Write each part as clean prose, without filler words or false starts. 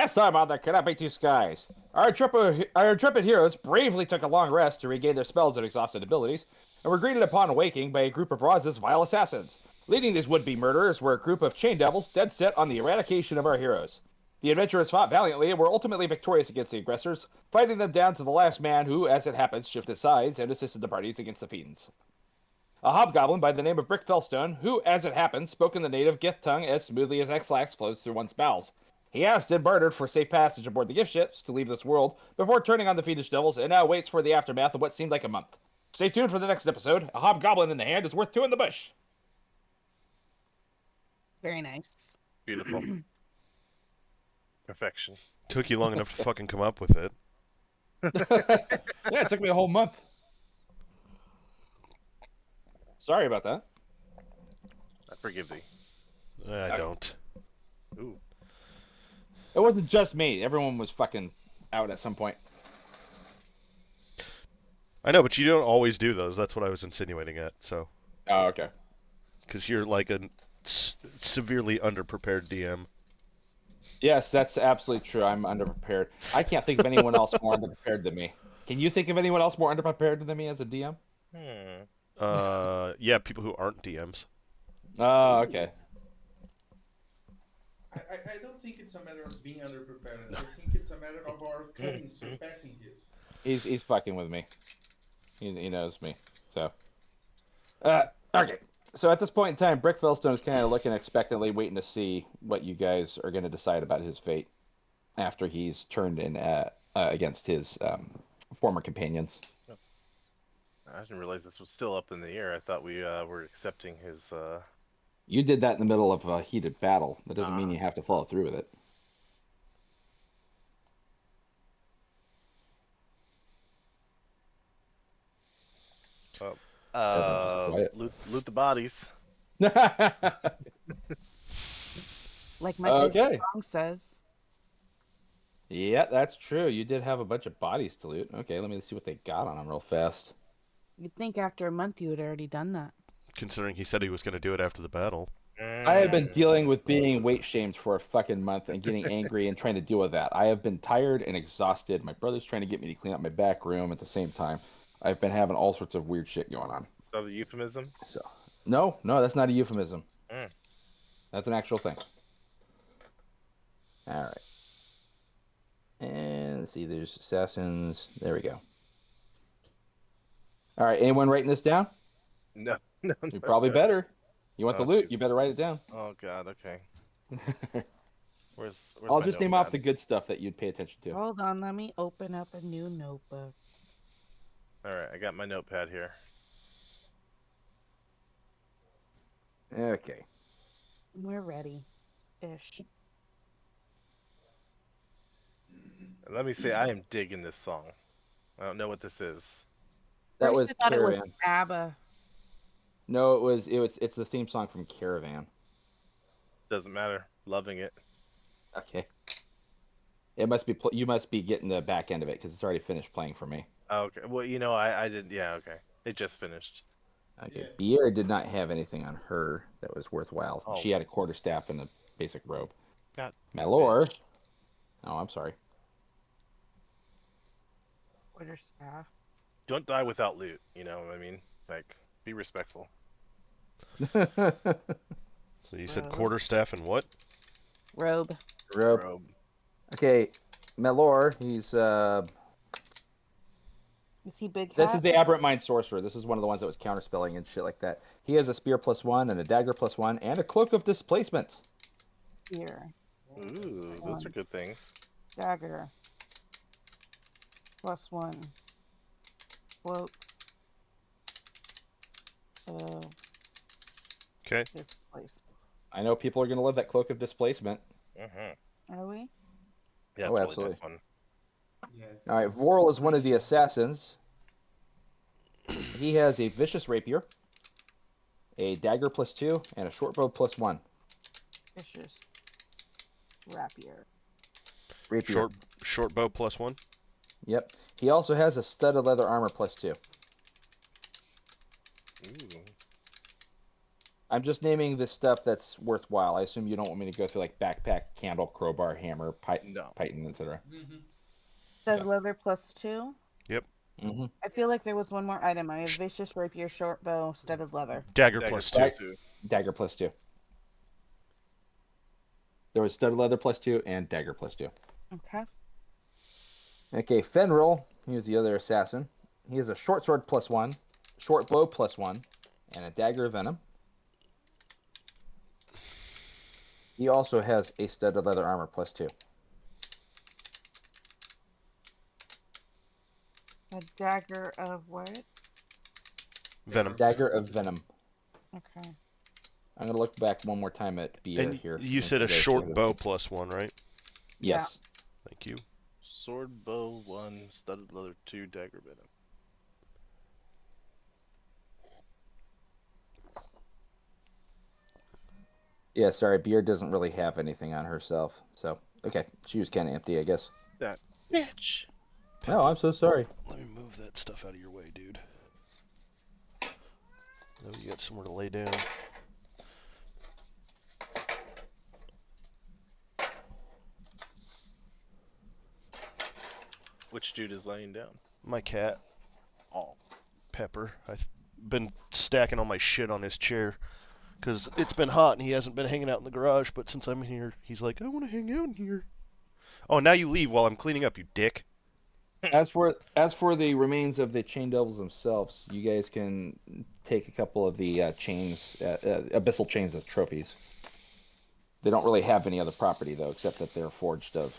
Last time on the Cannot Be Two Skies, our intrepid heroes bravely took a long rest to regain their spells and exhausted abilities, and were greeted upon awaking by a group of Roz's vile assassins. Leading these would-be murderers were a group of chain devils dead set on the eradication of our heroes. The adventurers fought valiantly and were ultimately victorious against the aggressors, fighting them down to the last man who, as it happens, shifted sides and assisted the parties against the fiends. A hobgoblin by the name of Brick Fellstone, who, as it happens, spoke in the native Gith tongue as smoothly as X-Lax flows through one's bowels. He asked and bartered for safe passage aboard the gift ships to leave this world before turning on the fiendish devils, and now waits for the aftermath of what seemed like a month. Stay tuned for the next episode. A hobgoblin in the hand is worth two in the bush. Very nice. Beautiful. Perfection. Took you long enough to fucking come up with it. Yeah, it took me a whole month. Sorry about that. I forgive thee. I don't. Ooh. It wasn't just me. Everyone was fucking out at some point. I know, but you don't always do those. That's what I was insinuating at. So, Oh, okay. because you're like a severely underprepared DM. Yes, that's absolutely true. I'm underprepared. I can't think of anyone else more underprepared than me. Can you think of anyone else more underprepared than me as a DM? Yeah, people who aren't DMs. Oh, okay. I don't think it's a matter of being underprepared. I think it's a matter of our cunning surpassing his. He's fucking with me. He knows me. So, okay. So at this point in time, Brick Fellstone is kind of looking expectantly, waiting to see what you guys are going to decide about his fate after he's turned in against his former companions. I didn't realize this was still up in the air. I thought we were accepting his. You did that in the middle of a heated battle. That doesn't mean you have to follow through with it. Loot the bodies. Like my Okay. favorite song says. Yeah, that's true. You did have a bunch of bodies to loot. Okay, let me see what they got on them real fast. You'd think after a month you had already done that. Considering he said he was going to do it after the battle. I have been dealing with being weight shamed for a fucking month and getting angry and trying to deal with that. I have been tired and exhausted. My brother's trying to get me to clean up my back room at the same time. I've been having all sorts of weird shit going on. Is that a euphemism? So, no, that's not a euphemism. Mm. That's an actual thing. All right. And let's see, there's assassins. There we go. All right, anyone writing this down? No. You probably better. You want the loot? You better write it down. Oh God. Okay. Where's I'll my just name off notepad? the good stuff that you'd pay attention to. Hold on, let me open up a new notebook. All right, I got my notepad here. Okay. We're ready. Ish. Let me say, I am digging this song. I don't know what this is. That First was I thought Caravan. it was ABBA. No, it's the theme song from Caravan. Doesn't matter. Loving it. Okay. It must be you must be getting the back end of it because it's already finished playing for me. Oh, okay. Well, I didn't. Yeah. Okay. It just finished. Okay. Yeah. Bier did not have anything on her that was worthwhile. Oh. She had a quarterstaff and a basic robe. God. Malor. Oh, I'm sorry. Quarterstaff. Don't die without loot. You know what I mean? Like, be respectful. So you said quarterstaff and what? Robe. Robe. Okay, Melor, he's Is he big this hat? is the Aberrant Mind Sorcerer. This is one of the ones that was counterspelling and shit like that. He has a spear +1 and a dagger +1 and a cloak of displacement. Here. Ooh, those are good things. Dagger. +1. Cloak. Okay. Displacement. I know people are gonna love that cloak of displacement. Are we? Yeah, Oh, it's really absolutely. this one. Yes. All right, Vorl is one of the assassins. He has a vicious rapier, a dagger +2, and a shortbow +1. Vicious. Rapier. Rapier. Short bow +1. Yep. He also has a studded leather armor +2. Ooh. I'm just naming the stuff that's worthwhile. I assume you don't want me to go through like backpack, candle, crowbar, hammer, No. python, etc. Mm-hmm. Studded Okay. leather +2. Mm-hmm. I feel like there was one more item. I have vicious rapier, short bow, studded leather. Dagger Dagger plus Right. 2. Dagger +2. There was studded leather +2 and dagger +2. Okay. Okay, Fenril, here's the other assassin. He has a short sword +1, short bow +1, and a dagger of venom. He also has a studded leather armor +2. A dagger of what? Venom. Dagger of venom. Okay. I'm gonna look back one more time at Beer And here. you make said sure a there's short no- bow +1, right? Yes. Thank you. Sword, bow, 1, studded leather, 2, dagger venom. Yeah, sorry, Beer doesn't really have anything on herself. So, okay, she was kind of empty, I guess. That bitch. Oh, I'm so sorry. Let me move that stuff out of your way, dude. Oh, you got somewhere to lay down. Which dude is laying down? My cat, Oh. Pepper. I've been stacking all my shit on his chair. Because it's been hot and he hasn't been hanging out in the garage, but since I'm here, he's like, I want to hang out in here. Oh, now you leave while I'm cleaning up, you dick. As for the remains of the chain devils themselves, you guys can take a couple of the chains, abyssal chains as trophies. They don't really have any other property though, except that they're forged of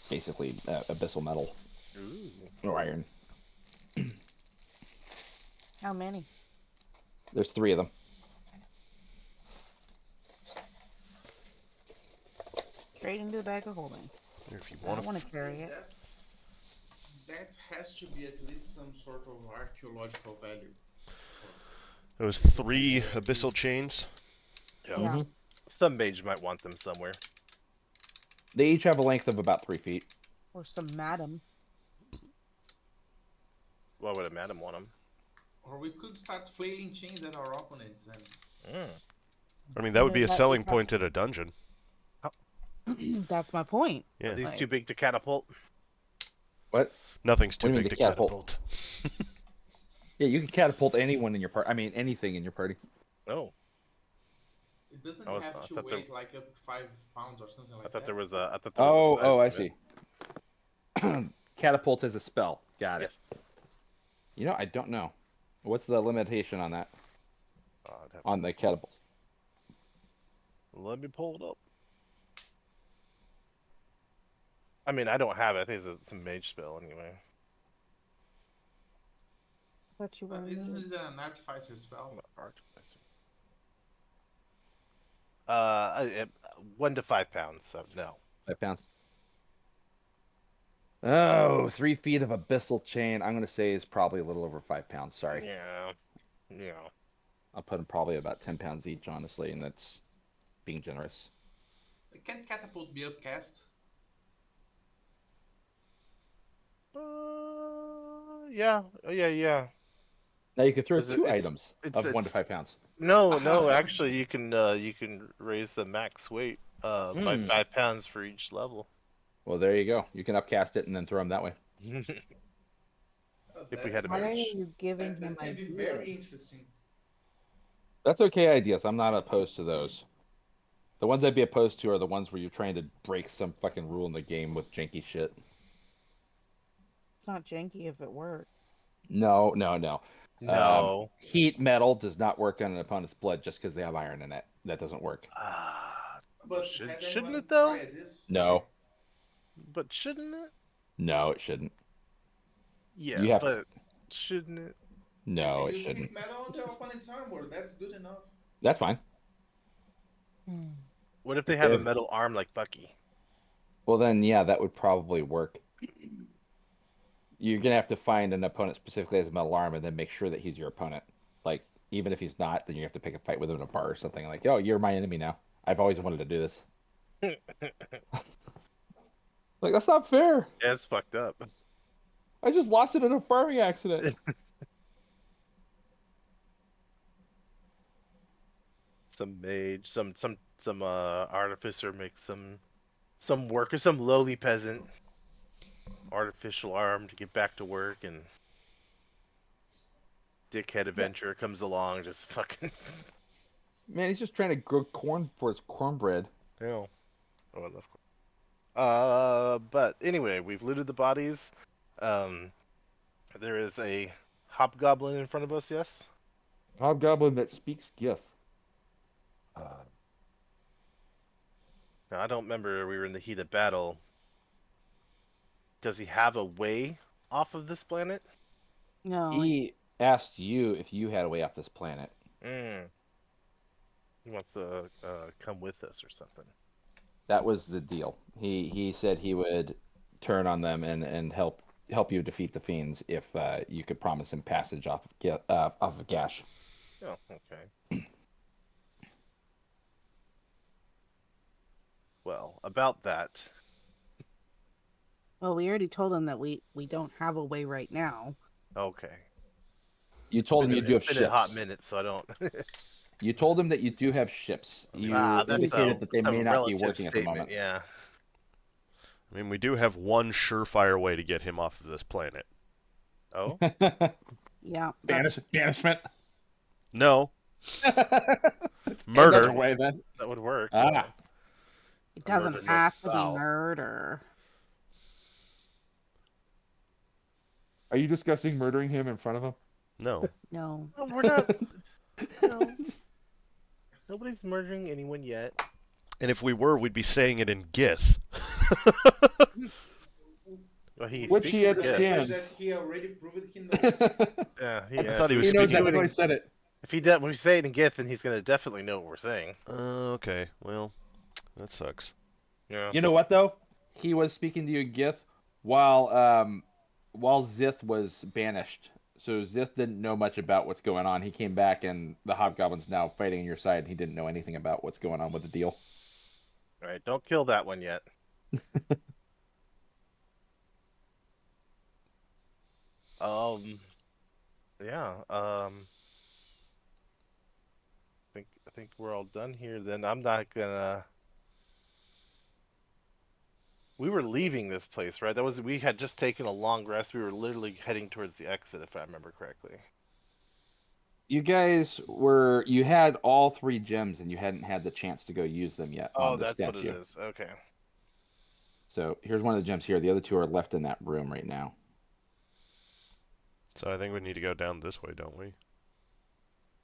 basically abyssal metal Ooh. or iron. How many? There's 3 of them. Straight into the bag of holding. Here, if you I want don't to. want to carry it. That has to be at least some sort of archaeological value. There was 3 abyssal chains. Yeah. Yeah. Mhm. Some mage might want them somewhere. They each have a length of about 3 feet. Or some madam. Why would a madam want them? Or we could start flailing chains at our opponents and I mean, that would be a That selling would point at a dungeon. That's my point. Yeah. Are these Like- too big to catapult? What? Nothing's too What do you big mean to to catapult? catapult. Yeah, you can catapult anyone in your party. I mean, anything in your party. No. it doesn't I was- have I to thought there- weigh like up to 5 pounds or something like I thought that. there was a. I thought there was a Oh, I size see. Catapult is a spell. Got it. Yes. You know, I don't know. What's the limitation on that? I'd have- On the catapult? Let me pull it up. I mean, I don't have it. I think it's a mage spell anyway. But you But were isn't it an artificer spell? Artificer. 1 to 5 pounds. So no. 5 pounds. Oh, 3 feet of abyssal chain. I'm gonna say is probably a little over 5 pounds. Sorry, Yeah. Yeah. I'll put them probably about 10 pounds each, honestly, and that's being generous. Can catapult be upcast? Yeah. Oh, yeah. Yeah. Now you can throw Is it- 2 it's- items it's- of 1 to it's- 5 pounds. No. Actually, you can raise the max weight by Hmm. 5 pounds for each level. Well, there you go. You can upcast it and then throw them that way. Oh, If we that's had a Why are mage. you giving That him can be ideas? very interesting. That's okay ideas. I'm not opposed to those. The ones I'd be opposed to are the ones where you're trying to break some fucking rule in the game with janky shit. It's not janky if it works. No. No. Heat metal does not work on an opponent's blood just because they have iron in it. That doesn't work. But Shouldn't has anyone it though? tried this? No. But shouldn't it? No, it shouldn't. Yeah, You have but shouldn't it? No, You it can use shouldn't. heat metal on the opponent's armor. That's good enough. That's fine. What if they have a If- metal arm like Bucky? Well, then, yeah, that would probably work. You're gonna have to find an opponent specifically as a metal arm and then make sure that he's your opponent. Like, even if he's not, then you have to pick a fight with him in a bar or something. Like, oh, you're my enemy now. I've always wanted to do this. Like, that's not fair. Yeah, it's fucked up. I just lost it in a farming accident. Some mage, some artificer makes some worker, some lowly peasant artificial arm to get back to work, and dickhead adventurer comes along, just fucking. Man, he's just trying to grow corn for his cornbread. Oh, I love corn. But anyway, we've looted the bodies. Um, there is a hobgoblin in front of us. Yes. Hobgoblin that speaks Gith. Now, I don't remember. We were in the heat of battle. Does he have a way off of this planet? No. He asked you if you had a way off this planet. He wants to come with us or something. That was the deal. He said he would turn on them and help you defeat the fiends if you could promise him passage off of Gash. Oh, okay. Well, about that. Well, we already told him that we don't have a way right now. Okay. You told him you do have It's been a hot ships. minute, so I don't. You told him that you do have ships. You that's indicated that they a may not be relative working at the statement, moment. Yeah. I mean, we do have one surefire way to get him off of this planet. Oh. Yeah. That's, Banishment. No. Another Murder. way then. That would work. Ah. Yeah. it doesn't murder, no have to be foul. murder. Are you discussing murdering him in front of him? No. No. No, we're not. No. Nobody's murdering anyone yet. And if we were, we'd be saying it in Gith. Well, he Which he speaks The Gith. understands. language that he already proved he knows. Yeah, I thought he was He knows speaking. that, that's why he said it. If when we say it in Gith, then he's gonna definitely know what we're saying. Okay. Well, that sucks. Yeah. You know what though? He was speaking to you Gith while Zith was banished. So Zith didn't know much about what's going on. He came back and the hobgoblin's now fighting on your side and he didn't know anything about what's going on with the deal. All right, don't kill that one yet. Yeah. I think we're all done here. Then I'm not gonna. We were leaving this place, right? We had just taken a long rest. We were literally heading towards the exit, if I remember correctly. You had all 3 gems and you hadn't had the chance to go use them yet on the That's statue. what it is. Okay. So here's one of the gems here. The other 2 are left in that room right now. So I think we need to go down this way, don't we?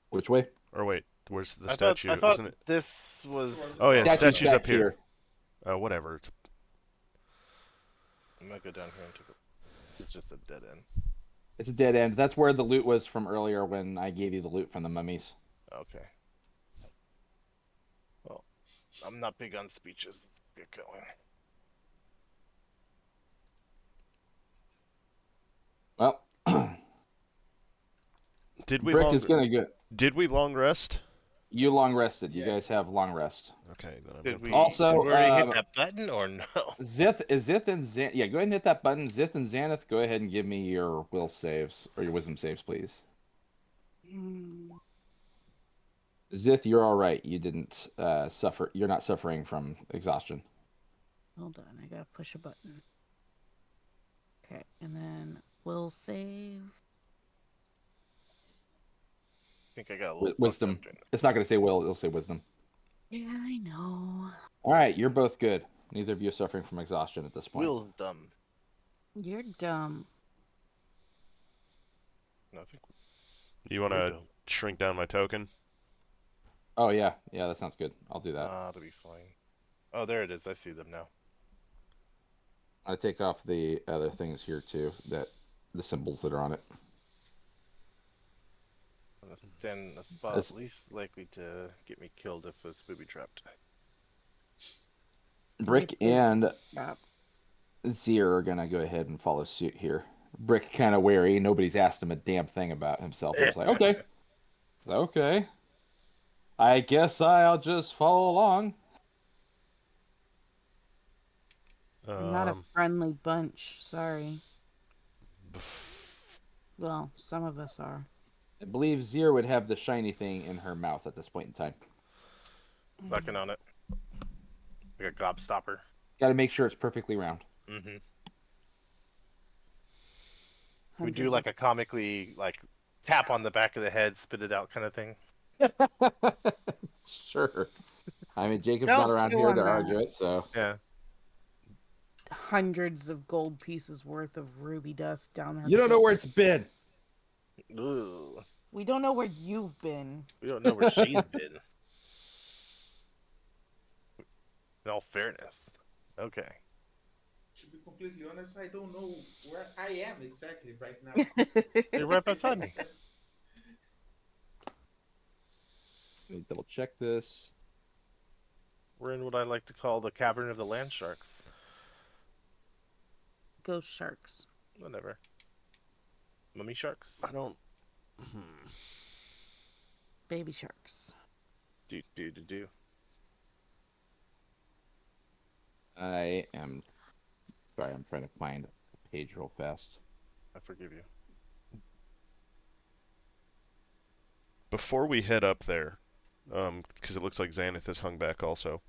Which way? Or wait, where's the I statue? thought Isn't it? this was. Oh yeah, Statue's statue's back up here. here. Whatever. I'm gonna go down here and take a. It's just a dead end. It's a dead end. That's where the loot was from earlier when I gave you the loot from the mummies. Okay. Well, I'm not big on speeches. Let's get going. Well, Did we Brick long? is gonna go. Did we long rest? You long rested. You Yes. guys have long rest. Okay, then I'm Did gonna we put- Also, did we already um, hit that button or no? Zith and Xan. Yeah, go ahead and hit that button. Zith and Xanath, go ahead and give me your will saves or your wisdom saves, please. Mm, Zith, you're all right. You didn't suffer. You're not suffering from exhaustion. hold on. I gotta push a button. Okay. And then we'll save. I think I got a little Wisdom. fucked up during It's not gonna say will. It'll say wisdom. Yeah, I know. All right, you're both good. Neither of you are suffering from exhaustion at this that. point. Wisdom. You're dumb. No, I think You want to shrink down my token? Oh yeah, that sounds good. I'll do that. it'll be fine. Oh, there it is. I see them now. I take off the other things here too. The symbols that are on it. I'm gonna stand in a spot That's- least likely to get me killed if it's booby trapped. Brick It is- and Yep. Zier are gonna go ahead and follow suit here. Brick kind of wary. Nobody's asked him a damn thing about himself. He's like, okay, okay. I guess I'll just follow along. I'm not a friendly bunch. Sorry. Well, some of us are. I believe Zier would have the shiny thing in her mouth at this point in time. Sucking on it. Like a gobstopper. Got to make sure it's perfectly round. Mm-hmm. We Hundreds do like a comically like tap on the back of the head, spit it out kind of thing. Sure. I mean, Jacob's Don't not around chew here on to that. argue it, so. Yeah. hundreds of gold pieces worth of ruby dust down there. You don't know where it's been. Ooh. We don't know where you've been. We don't know where she's been. In all fairness. Okay. To be completely honest, I don't know where I am exactly right now. You're right beside me. That's- Let me double check this. We're in what I like to call the cavern of the land sharks. Ghost sharks. Whatever. Mummy sharks? I don't. Baby sharks. Do. I am. Sorry, I'm trying to find the page real fast. I forgive you. Before we head up there, because it looks like Xanath is hung back also.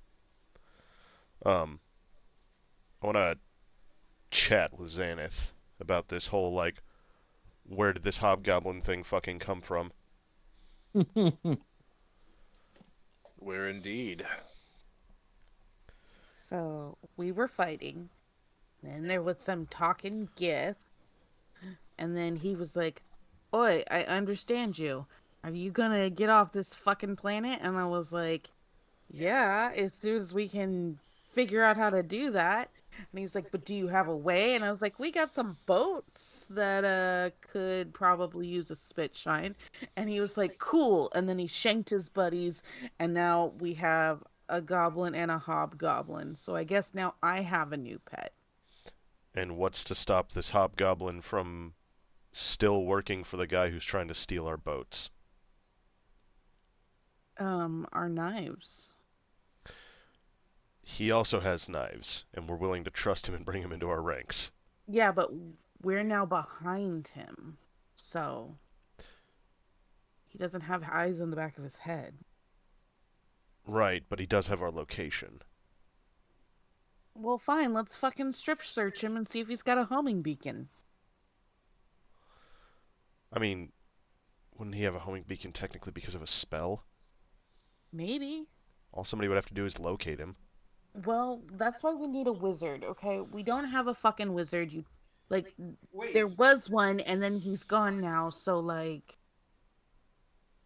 I want to chat with Xanath about this whole, like, where did this hobgoblin thing fucking come from? Where indeed. So we were fighting. Then there was some talking Gith. And then he was like, Oi, I understand you. Are you gonna get off this fucking planet? And I was like, yeah, as soon as we can figure out how to do that. And he's like, but do you have a way? And I was like, we got some boats that could probably use a spit shine. And he was like, cool. And then he shanked his buddies, and now we have a goblin and a hobgoblin. So I guess now I have a new pet. And what's to stop this hobgoblin from still working for the guy who's trying to steal our boats? Our knives. He also has knives, and we're willing to trust him and bring him into our ranks. Yeah, but we're now behind him. So he doesn't have eyes on the back of his head. Right, but he does have our location. Well, fine, let's fucking strip search him and see if he's got a homing beacon. I mean, wouldn't he have a homing beacon technically because of a spell? Maybe. All somebody would have to do is locate him. Well, that's why we need a wizard, okay? We don't have a fucking wizard. Like, Wait, there was one, and then he's gone now, so, like...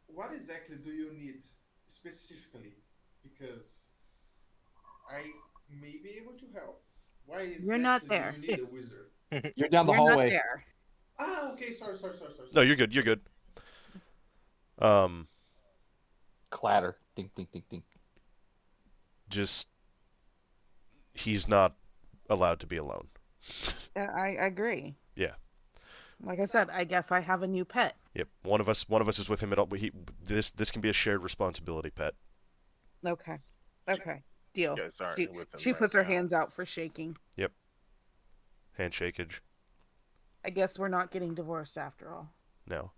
what exactly do you need specifically? Because I may be able to help. Why exactly You're not there. do you need a wizard? You're down the You're not hallway. there. Ah, okay, sorry. No, you're good, you're good. Clatter. Ding, ding, ding, ding. Just... he's not allowed to be alone. I agree. Yeah. Like I said, I guess I have a new pet. Yep. One of us is with him at all. This can be a shared responsibility, pet. Okay. Deal. You guys aren't She, with him she right puts her now. hands out for shaking. Handshakeage. I guess we're not getting divorced after all. No.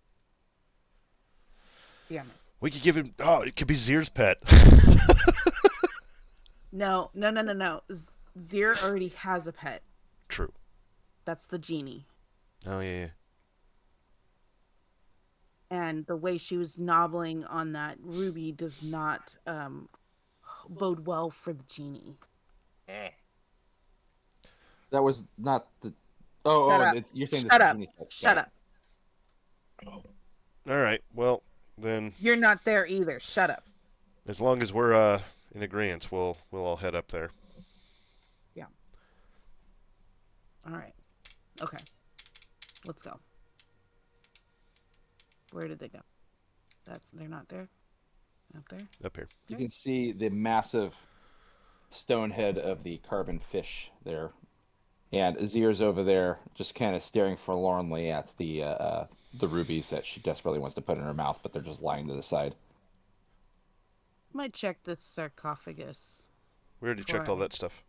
Damn it. We could give him... oh, it could be Zir's pet. No. Zir already has a pet. True. That's the genie. Oh, yeah. And the way she was nobbling on that ruby does not bode well for the genie. That was not the. Shut up. You're saying Shut this up. is Genie Touch. Shut Got up. All right. Well, then, You're not there either. Shut up. as long as we're in agreement, we'll all head up there. Yeah. All right. Okay. Let's go. Where did they go? They're not there. Up there. Up here. You can see the massive stone head of the carbon fish there. And Azir's over there just kind of staring forlornly at the rubies that she desperately wants to put in her mouth, but they're just lying to the side. Might check this sarcophagus. We already checked all that stuff.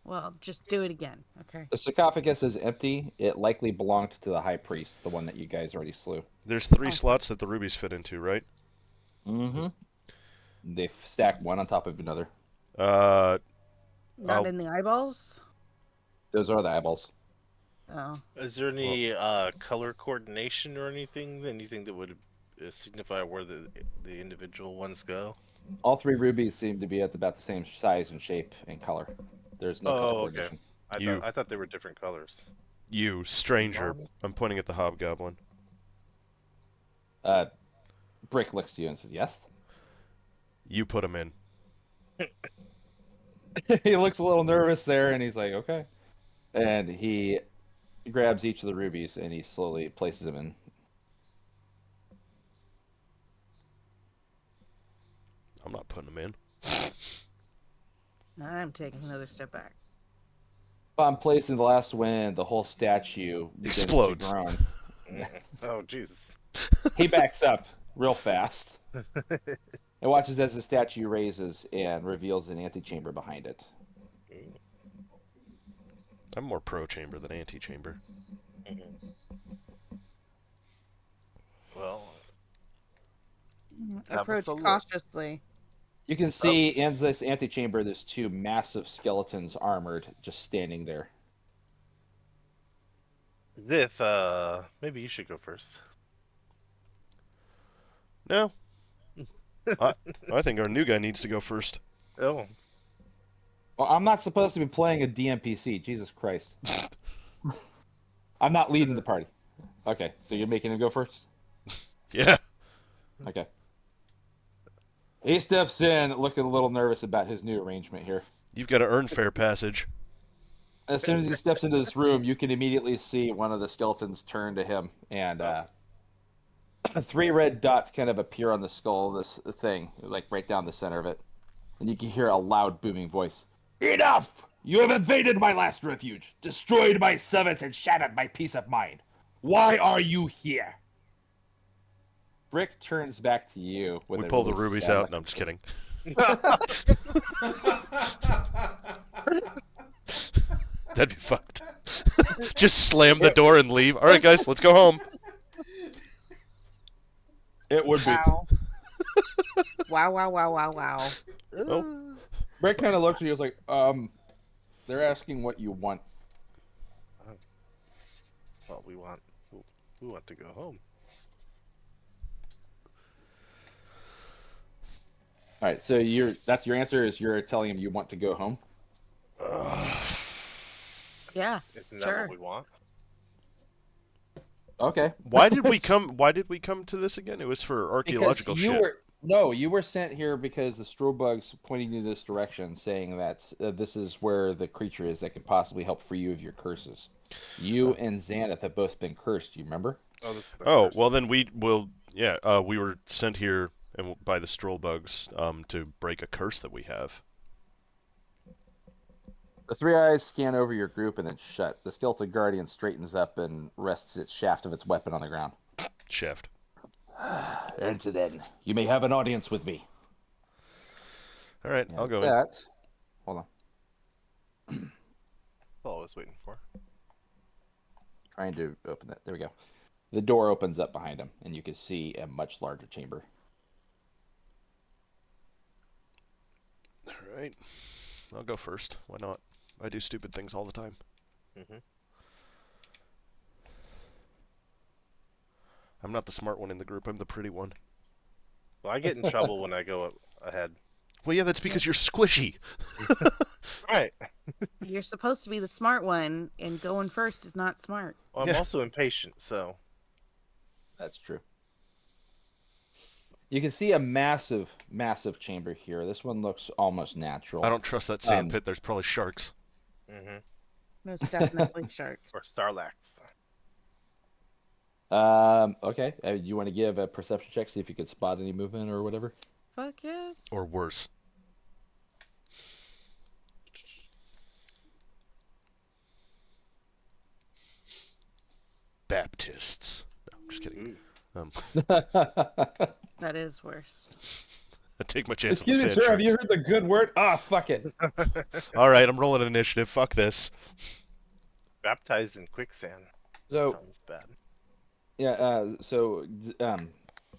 Well, just do it again, okay? The sarcophagus is empty. It likely belonged to the high priest, the one that you guys already slew. There's 3 Oh. slots that the rubies fit into, right? Mm-hmm. They stack one on top of another. Not Oh. in the eyeballs. Those are the eyeballs. Oh, Is there any color coordination or anything that would signify where the individual ones go? All 3 rubies seem to be at about the same size and shape and color. There's no color Oh, okay. coordination. I thought they were different colors. You stranger. I'm pointing at the hobgoblin. Brick looks to you and says, "Yes." You put him in. He looks a little nervous there, and he's like, "Okay." And he grabs each of the rubies and he slowly places them in. I'm not putting him in. I'm taking another step back. Upon placing the last one, the whole statue begins Explodes. to groan. Oh, Jesus. He backs up real fast and watches as the statue raises and reveals an antechamber behind it. I'm more pro-chamber than anti-chamber. Well, Have Approach us a look. cautiously. You can see in this antechamber, there's 2 massive skeletons armored just standing there. Zith, maybe you should go first. No. I think our new guy needs to go first. Oh, Well, I'm not supposed to be playing a DMPC. Jesus Christ. I'm not leading the party. Okay, so you're making him go first? Yeah. Okay. He steps in, looking a little nervous about his new arrangement here. You've got to earn fair passage. As soon as he steps into this room, you can immediately see one of the skeletons turn to him, and 3 red dots kind of appear on the skull of this thing, like right down the center of it. And you can hear a loud, booming voice. "Enough! You have invaded my last refuge, destroyed my servants, and shattered my peace of mind. Why are you here?" Brick turns back to you with We a pull the really rubies sad out. look No, on I'm just his kidding. That'd be fucked. Just slam the door and leave. All right, guys, let's go home. It would be. Wow. Wow. Oh. Brick kind of looks at you and is like, they're asking what you want. well, we want to go home. All right, so that's your answer is you're telling him you want to go home? Yeah. Isn't that Sure. what we want? Okay. Why did we come to this again? It was for archaeological Because shit. you were sent here because the Strobugs pointing you this direction, saying that this is where the creature is that could possibly help free you of your curses. You and Xanath have both been cursed. You remember? Oh, this is the Oh, first. well then we were sent here by the Strollbugs to break a curse that we have. The 3 eyes scan over your group and then shut. The skeleton guardian straightens up and rests its shaft of its weapon on the ground. Shaft. Enter then. You may have an audience with me. All right, And I'll go with in. that, hold on. That's all I was waiting for. Trying to open that. There we go. The door opens up behind him, and you can see a much larger chamber. All right, I'll go first. Why not? I do stupid things all the time. Mm-hmm. I'm not the smart one in the group. I'm the pretty one. Well, I get in trouble when I go ahead. Well, yeah, that's because you're squishy. Right. You're supposed to be the smart one, and going first is not smart. Well, I'm Yeah. also impatient, so. That's true. You can see a massive, massive chamber here. This one looks almost natural. I don't trust that sand pit. There's probably sharks. Mm-hmm. Most definitely sharks. Or Starlax. Okay. You want to give a perception check, see if you could spot any movement or whatever? Fuck yes. Or worse. Baptists. No, I'm just kidding. That is worse. I take my chance Excuse me, with the sir. sand Have you sharks. heard the good word? Ah, fuck it. All right, I'm rolling initiative. Fuck this. Baptized in quicksand. So, Sounds bad. yeah,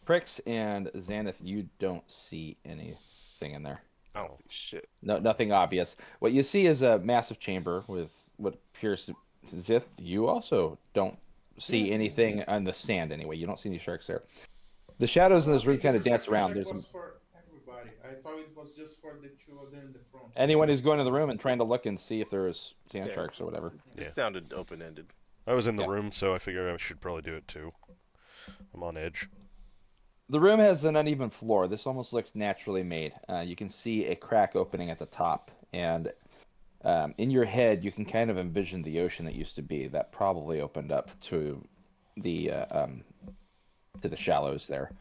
Prix and Xanath, you don't see any anything in there. I don't see shit. No, nothing obvious. What you see is a massive chamber with what appears to Zith. You also don't see anything on the sand anyway. You don't see any sharks there. The shadows in this room Okay, kind the of dance perception around. check There's was for everybody. I thought it was just for the two of them in the front. anyone who's going to the room and trying to look and see if there is sand Yeah, sharks or whatever. It Yeah. sounded open-ended. I was in the Yeah. room, so I figure I should probably do it too. I'm on edge. The room has an uneven floor. This almost looks naturally made. You can see a crack opening at the top, and in your head, you can kind of envision the ocean that used to be. That probably opened up to the shallows there.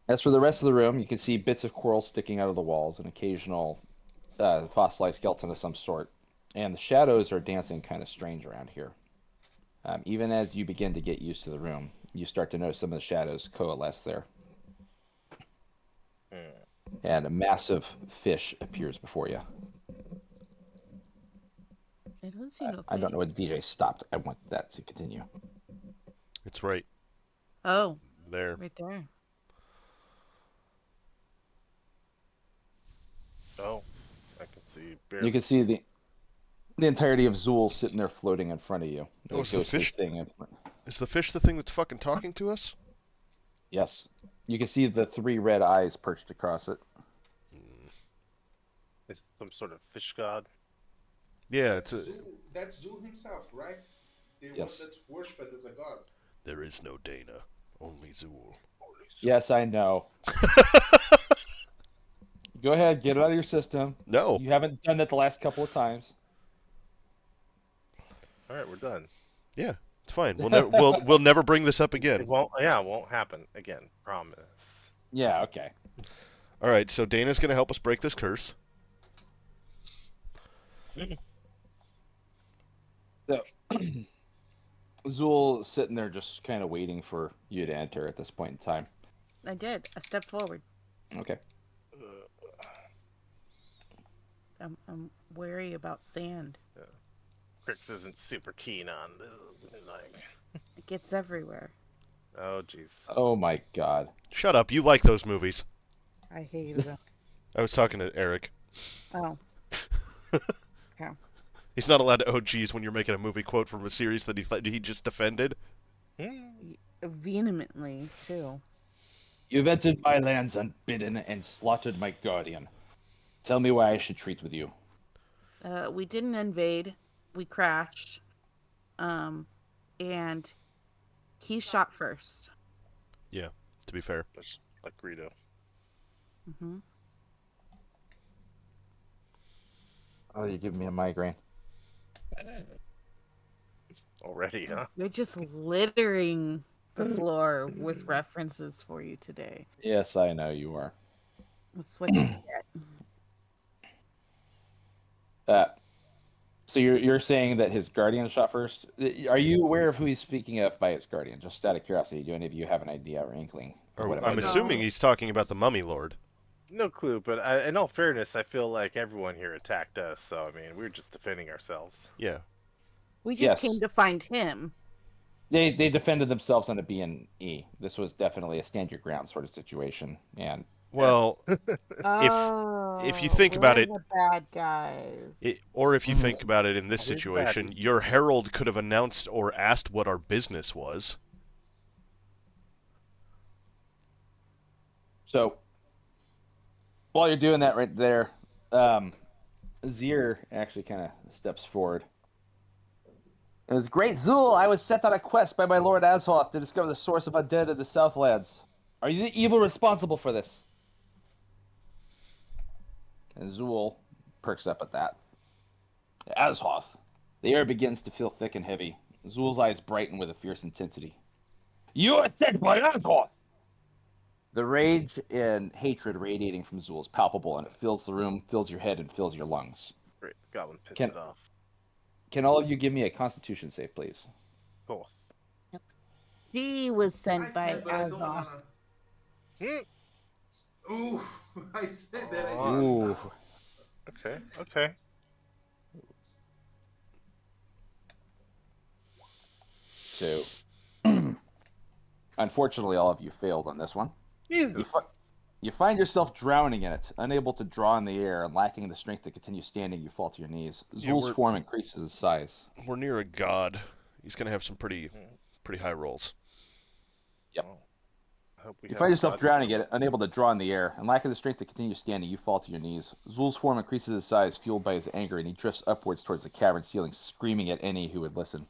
As for the rest of the room, you can see bits of coral sticking out of the walls, an occasional fossilized skeleton of some sort, and the shadows are dancing kind of strange around here. Even as you begin to get used to the room, you start to notice some of the shadows coalesce there. And a massive fish appears before you. I don't see no I don't fish. know what DJ stopped. I want that to continue. It's right Oh, there. right there. Oh, I can see. You can see the entirety of Zool sitting there floating in front of you. Oh, it's the ghostly fish? thing in front. Is the fish the thing that's fucking talking to us? Yes. You can see the 3 red eyes perched across it. It's some sort of fish god. Yeah, it's a... That's Zoo himself, right? The one Yes. that's worshipped as a god. There is no Dana, only Zool. Yes, I know. Go ahead, get it out of your system. No. You haven't done it the last couple of times. All right, we're done. Yeah, it's fine. We'll never bring this up It again. won't. Yeah, it won't happen again. Promise. Yeah, okay. All right, so Dana's gonna help us break this curse. So, Zool sitting there just kind of waiting for you to enter at this point in time. I did. I stepped forward. Okay. I'm wary about sand. Crix isn't super keen on this. Like, It gets everywhere. oh jeez. Oh my god. Shut up. You like those movies. I hated them. I was talking to Eric. Oh. Okay. He's not allowed to oh geez when you're making a movie quote from a series that he just defended. Vehemently, too. You've entered my lands unbidden and slaughtered my guardian. Tell me why I should treat with you. We didn't invade. We crashed. And he shot first. Yeah, to be fair. That's like Greedo. Mm-hmm. Oh, you're giving me a migraine. Already, huh? We're just littering the floor with references for you today. Yes, I know you are. That's what you get. So you're saying that his guardian shot first? Are you aware of who he's speaking of by his guardian? Just out of curiosity, do any of you have an idea or inkling? Of what it I'm might be? assuming he's talking about the Mummy Lord. No clue, but in all fairness, I feel like everyone here attacked us, so I mean, we're just defending ourselves. Yeah. We just Yes. came to find him. They defended themselves on a B&E. This was definitely a stand your ground sort of situation, and Well, Oh, if you think about we're it- the bad guys. or if you think about it in this We're the situation, baddies. your herald could have announced or asked what our business was. so while you're doing that right there, Zir actually kind of steps forward. It was great, Zool. I was sent on a quest by my lord Azhoth to discover the source of undead in the Southlands. Are you the evil responsible for this? And Zool perks up at that. Azhoth. The air begins to feel thick and heavy. Zool's eyes brighten with a fierce intensity. You are sent by Azhoth! The rage and hatred radiating from Zool is palpable, and it fills the room, fills your head, and fills your lungs. Great, Goblin pissed Can- it off. Can all of you give me a Constitution save, please? Of course. She was sent I by can, but I don't Azoth. wanna. Ooh, I said that. I Aw. did Ooh. not. Okay, okay. So, unfortunately, all of you failed on this one. Jesus. You find yourself drowning in it, unable to draw in the air, and lacking the strength to continue standing. You fall to your knees. Yeah, Zul's form increases in size. We're near a god. He's gonna have some pretty high rolls. Yep. Well, I hope we You have find a yourself god drowning for- in it, unable to draw in the air, and lacking the strength to continue standing. You fall to your knees. Zul's form increases in size, fueled by his anger, and he drifts upwards towards the cavern ceiling, screaming at any who would listen.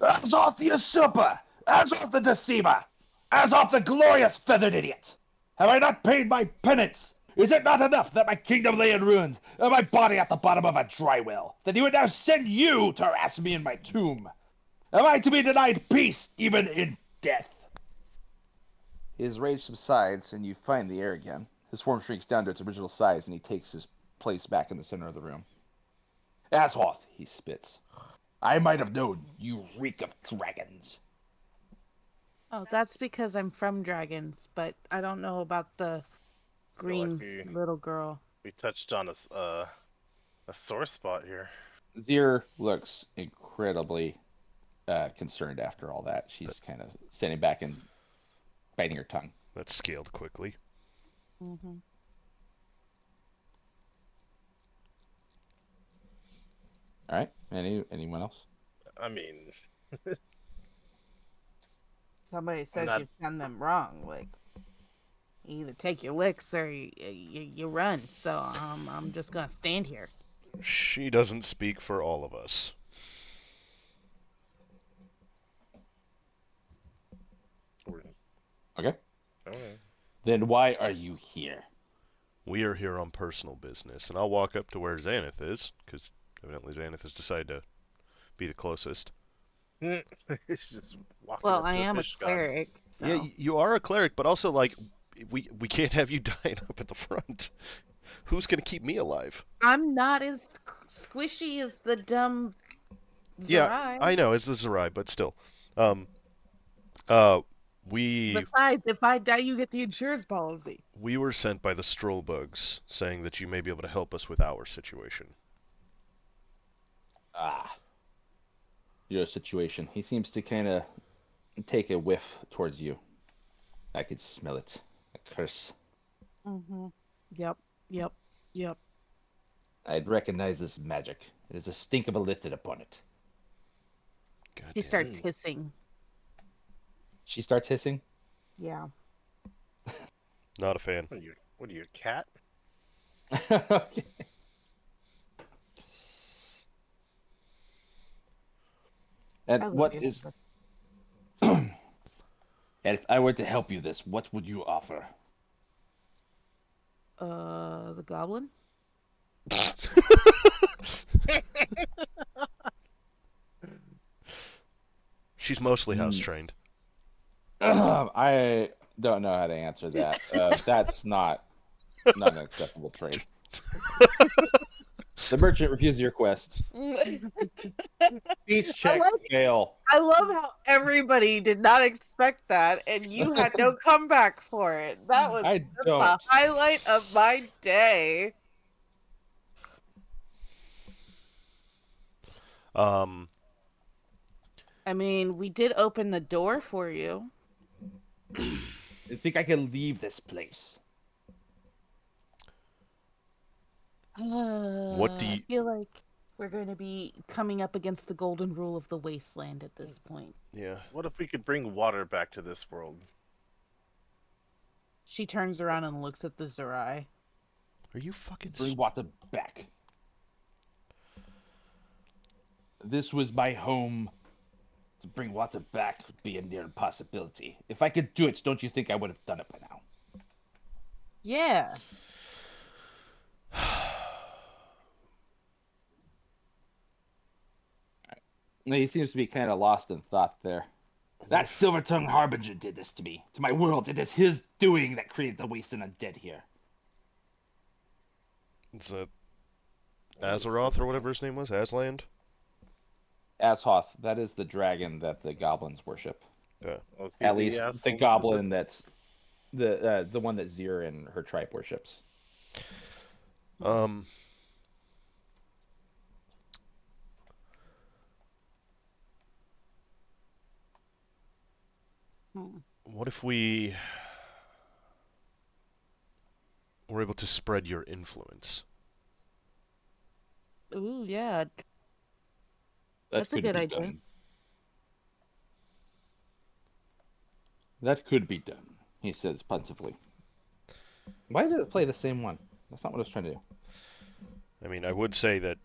Azoth the usurper! Azoth the deceiver! Azoth the glorious feathered idiot! Have I not paid my penance? Is it not enough that my kingdom lay in ruins, and my body at the bottom of a dry well, that he would now send you to harass me in my tomb? Am I to be denied peace, even in death? His rage subsides, and you find the air again. His form shrinks down to its original size, and he takes his place back in the center of the room. Azoth, he spits. I might have known, you reek of dragons. Oh, that's because I'm from dragons, but I don't know about the green little girl. We touched on a sore spot here. Zir looks incredibly concerned after all that. She's kind of standing back and biting her tongue. That scaled quickly. Mm-hmm. All right. Anyone else? I mean, Somebody says not- you've done them wrong. Like, you either take your licks or you run. So I'm just gonna stand here. She doesn't speak for all of us. Okay. okay. Then why are you here? We are here on personal business, and I'll walk up to where Xanath is, because evidently Xanath has decided to be the closest. It's just walking Well, up I to the am a fish god. cleric. So. Yeah, you are a cleric, but also, like, we can't have you dying up at the front. Who's gonna keep me alive? I'm not as squishy as the dumb Zerai. Yeah, I know, it's the Zerai, but still. We Besides, if I die, you get the insurance policy. we were sent by the Strollbugs, saying that you may be able to help us with our situation. Ah. Your situation. He seems to kind of take a whiff towards you. I could smell it. A curse. Mm-hmm. Yep. I'd recognize this magic. It is a stink of a lifted upon it. God She damn. starts hissing. She starts hissing. Yeah. Not a fan. What are you, a cat? Okay. And I love what you. is... And if I were to help you this, what would you offer? The goblin? She's mostly house trained. I don't know how to answer that. That's not an acceptable trade. The merchant refuses your quest. Speech check fail. I love how everybody did not expect that, and you had no comeback for it. That's the don't. highlight of my day. I mean, we did open the door for you. I think I can leave this place. What do you... I feel like we're going to be coming up against the golden rule of the wasteland at this point. Yeah. What if we could bring water back to this world? She turns around and looks at the Zerai. Are you fucking... Bring water back. This was my home. To bring water back would be a near impossibility. If I could do it, don't you think I would have done it by now? Yeah. He seems to be kind of lost in thought there. That silver-tongued harbinger did this to me, to my world. It is his doing that created the waste and undead here. It's Azeroth or whatever his name was? Asland? Azhoth, that is the dragon that the goblins worship. Yeah. Oh, see, At least the asshole goblin with this- that's the one that Zir and her tribe worships. What if we... We're able to spread your influence. Ooh, yeah. That That's a could good be idea. done. That could be done, he says pensively. Why did it play the same one? That's not what I was trying to do. I mean, I would say that,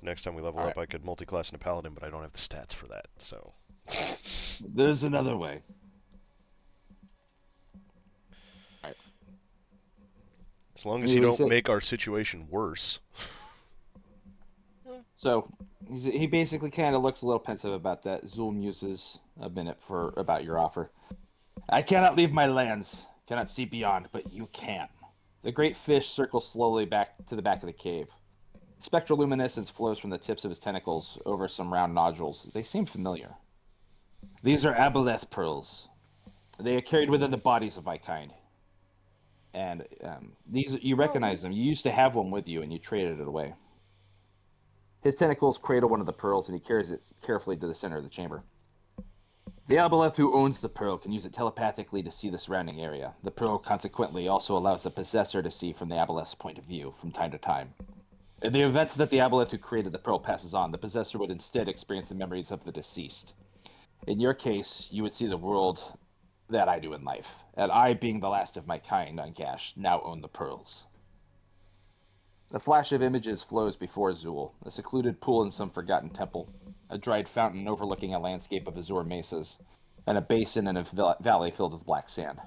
next time we level Alright. up, I could multi-class into Paladin, but I don't have the stats for that, so... There's another way. Alright. As long as You you would don't say- make our situation worse. So, he basically kind of looks a little pensive about that. Zul muses a minute about your offer. I cannot leave my lands, cannot see beyond, but you can. The great fish circles slowly back to the back of the cave. Spectral luminescence flows from the tips of his tentacles over some round nodules. They seem familiar. These are aboleth pearls. They are carried within the bodies of my kind. And these, you recognize them. You used to have one with you, and you traded it away. His tentacles cradle one of the pearls, and he carries it carefully to the center of the chamber. The aboleth who owns the pearl can use it telepathically to see the surrounding area. The pearl, consequently, also allows the possessor to see from the aboleth's point of view from time to time. In the event that the aboleth who created the pearl passes on, the possessor would instead experience the memories of the deceased. In your case, you would see the world that I do in life, and I, being the last of my kind on Gash, now own the pearls. The flash of images flows before Zul, a secluded pool in some forgotten temple, a dried fountain overlooking a landscape of azure mesas, and a basin in a valley filled with black sand.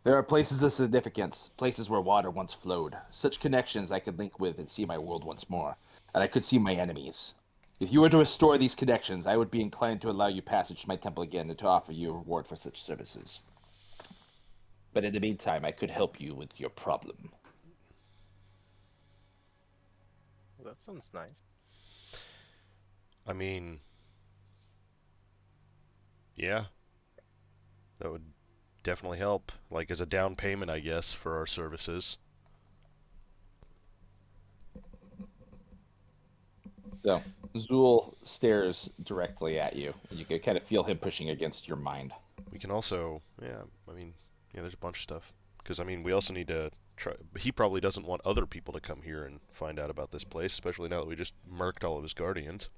There are places of significance, places where water once flowed. Such connections I could link with and see my world once more, and I could see my enemies. If you were to restore these connections, I would be inclined to allow you passage to my temple again and to offer you a reward for such services. But in the meantime, I could help you with your problem. Well, that sounds nice. I mean... Yeah. That would definitely help. Like, as a down payment, I guess, for our services. So, Zul stares directly at you, and you can kind of feel him pushing against your mind. We can also... Yeah, I mean... Yeah, there's a bunch of stuff. Because, I mean, we also need to try... He probably doesn't want other people to come here and find out about this place, especially now that we just murked all of his guardians.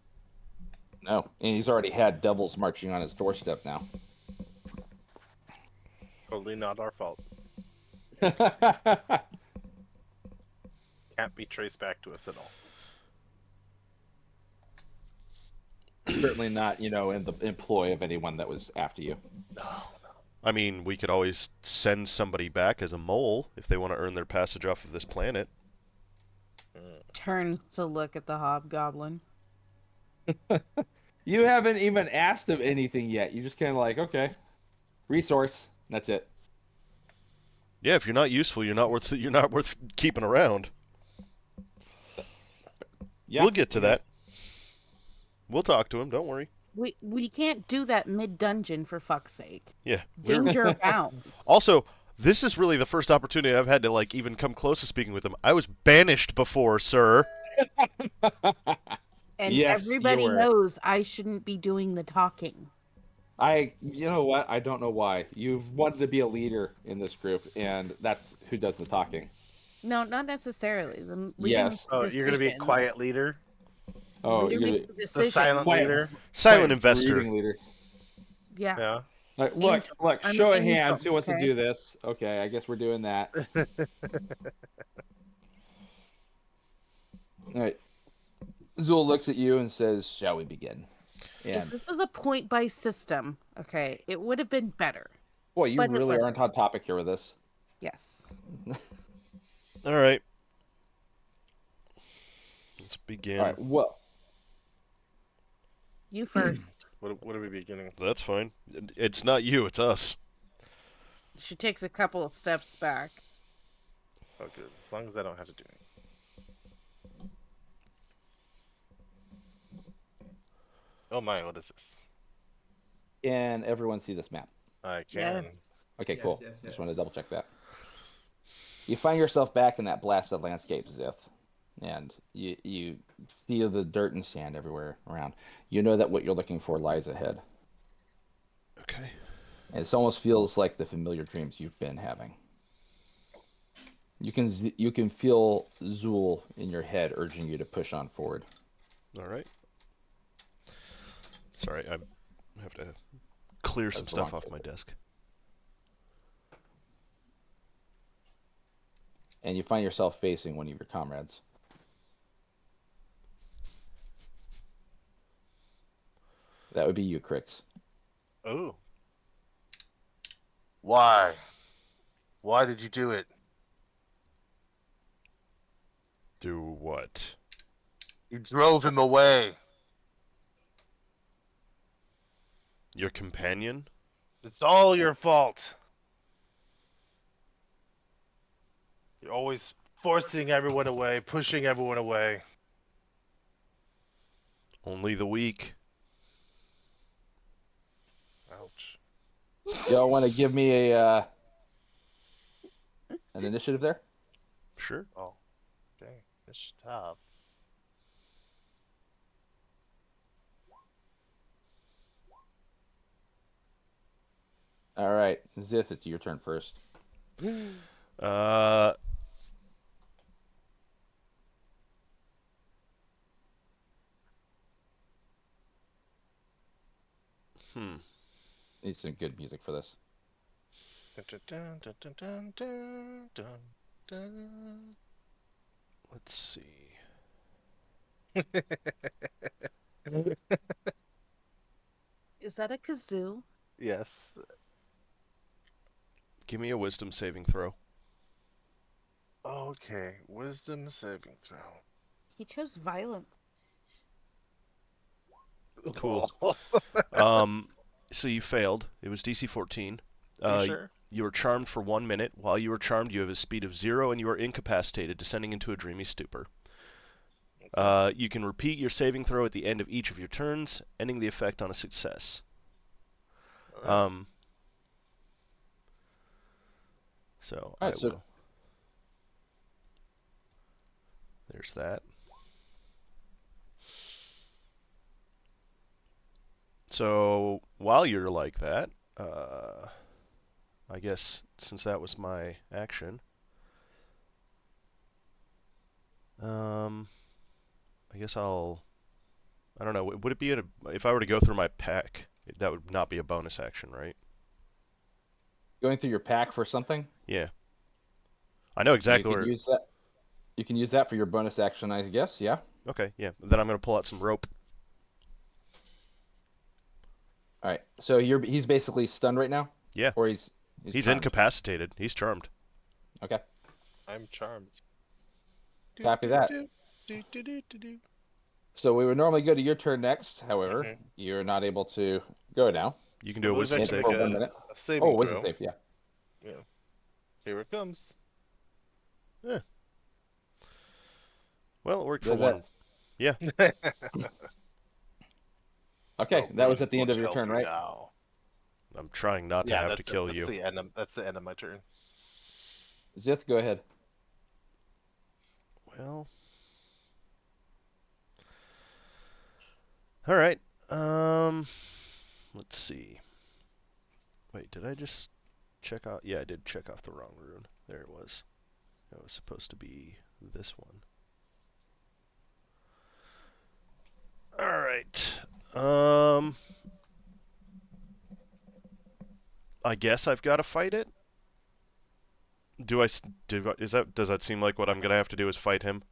No, and he's already had devils marching on his doorstep now. Totally not our fault. Can't be traced back to us at all. Certainly not, in the employ of anyone that was after you. No. I mean, we could always send somebody back as a mole if they want to earn their passage off of this planet. Turns to look at the hobgoblin. You haven't even asked him anything yet. You just kind of like, okay, resource. That's it. Yeah, if you're not useful, you're not worth keeping around. Yeah. We'll get to that. We'll talk to him, don't worry. We can't do that mid-dungeon, for fuck's sake. Yeah. Danger abounds. Also, this is really the first opportunity I've had to, like, even come close to speaking with him. I was banished before, sir. And Yes, everybody you were. knows I shouldn't be doing the talking. You know what? I don't know why. You've wanted to be a leader in this group, and that's who does the talking. No, not necessarily. The leader Yes. makes Oh, the you're gonna be a decisions. quiet leader, Oh, Leader you're makes the the the decision. silent Quiet. leader. Silent quiet investor. brooding leader. Yeah. Yeah. Like, Angel. look, I'm show of angel, hands. Who wants to okay? do this? Okay, I guess we're doing that. All right. Zul looks at you and says, "Shall we begin?" If And this was a point by system, okay, it would have been better. boy, you but it really wasn't. aren't on topic here with this. Yes. All right. Let's begin. All right. Well, You first. What are we beginning? That's fine. It's not you, it's us. She takes a couple of steps back. Oh, good. As long as I don't have to do it. Oh my, what is this? can everyone see this map? I can. Yes. Okay, Yes, cool. yes, Just yes. want to double check that. You find yourself back in that blasted landscape, Zith, and you feel the dirt and sand everywhere around. You know that what you're looking for lies ahead. Okay. And it almost feels like the familiar dreams you've been having. You can feel Zool in your head urging you to push on forward. All right. Sorry, I have to clear some That's the wrong stuff off paper. my desk. And you find yourself facing one of your comrades. That would be you, Crix. Oh. Why? Why did you do it? Do what? You drove him away. Your companion? It's all your fault. You're always forcing everyone away, pushing everyone away. Only the weak. Ouch. Y'all want to give me a an initiative there? Sure. Oh, okay. It's tough. All right, Zith, it's your turn first. Uh. Hmm. Need some good music for this. Dun, dun, dun, dun, dun, dun, dun. Let's see. Is that a kazoo? Yes. Give me a wisdom saving throw. Okay. Wisdom saving throw. He chose violence. Cool. So you failed. It was DC 14. Are you sure? You were charmed for 1 minute. While you were charmed, you have a speed of 0, and you are incapacitated, descending into a dreamy stupor. You can repeat your saving throw at the end of each of your turns, ending the effect on a success. Alright. So Alright, I so- will. There's that. So while you're like that, I guess since that was my action, I guess I don't know. Would it be if I were to go through my pack? That would not be a bonus action, right? Going through your pack for something? Yeah. I know exactly you where. can use that. You can use that for your bonus action, I guess. Yeah. Okay, yeah. Then I'm gonna pull out some rope. All right. So he's basically stunned right now. Yeah. Or he's He's charmed? incapacitated. He's charmed. Okay. I'm charmed. Copy that. So we would normally go to your turn next. However, Mhm. you're not able to go now. You can I do a believe I wisdom can save. make For 1 minute. a saving Oh, wisdom throw. save. Yeah. Yeah. Here it comes. Well, it worked for Does one. Okay. That was at the end of your turn, right? Now. I'm trying not to Yeah, have to that's kill that's you. the end. That's the end of my turn. Zith, go ahead. Well. All right. Let's see. Wait, did I just check out? Yeah, I did check off the wrong rune. There it was. That was supposed to be this one. All right. I guess I've got to fight it. Does that seem like what I'm gonna have to do is fight him?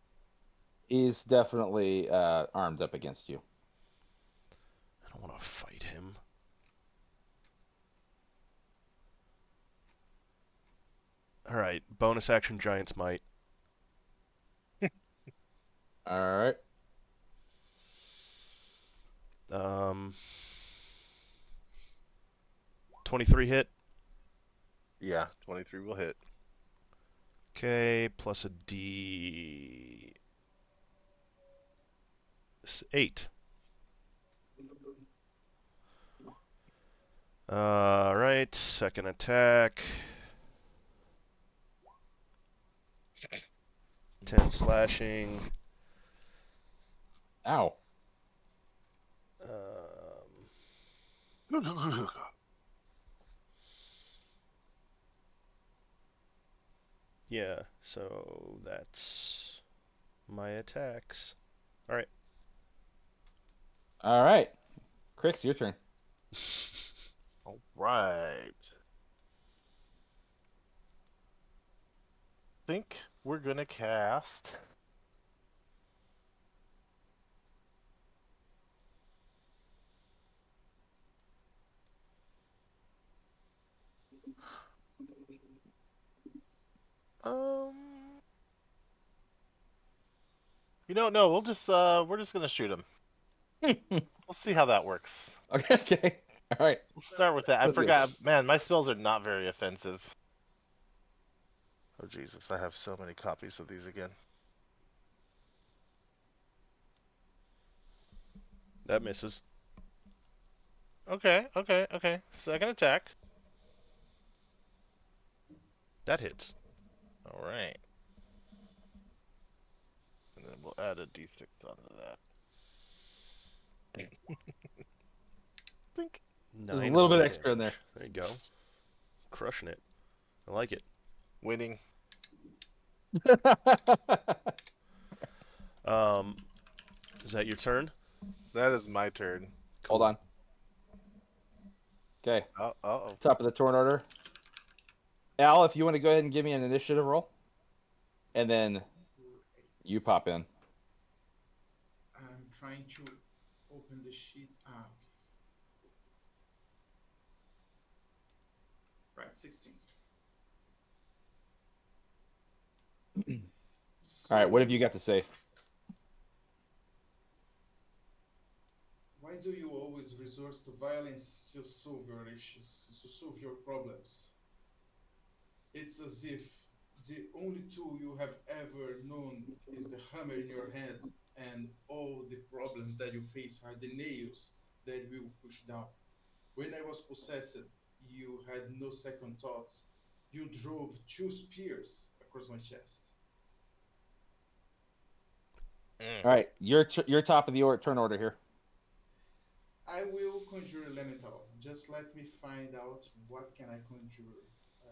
He's definitely armed up against you. I don't want to fight him. All right, bonus action Giant's Might. All right. 23 hit. Yeah, 23 will hit. Okay, plus a D 8. Alright, second attack. 10 slashing. Ow. Yeah, so that's my attacks. Alright. All right, Crix, your turn. All right. Think we're gonna cast. Um. No. We're just gonna shoot him. We'll see how that works. Okay. All right. We'll start with that. I Let's do forgot. Man, my spells are not very offensive. Oh Jesus, I have so many copies of these again. That misses. Okay. Second attack. That hits. All right. And then we'll add a d6 onto that. Blink. There's a 9 little bit damage. extra in there. There you go. Crushing it. I like it. Winning. Is that your turn? That is my turn. Hold on. Okay. Oh. Top of the turn order. Al, if you want to go ahead and give me an initiative roll, and then you pop in. I'm trying to open the sheet. Okay. Right, 16. All right. What have you got to say? Why do you always resort to violence to solve your issues, to solve your problems? It's as if the only tool you have ever known is the hammer in your hand, and all the problems that you face are the nails that will push down. When I was possessed, you had no second thoughts. You drove two spears across my chest. All right. You're top of the turn order here. I will conjure elemental. Just let me find out what can I conjure. Uh,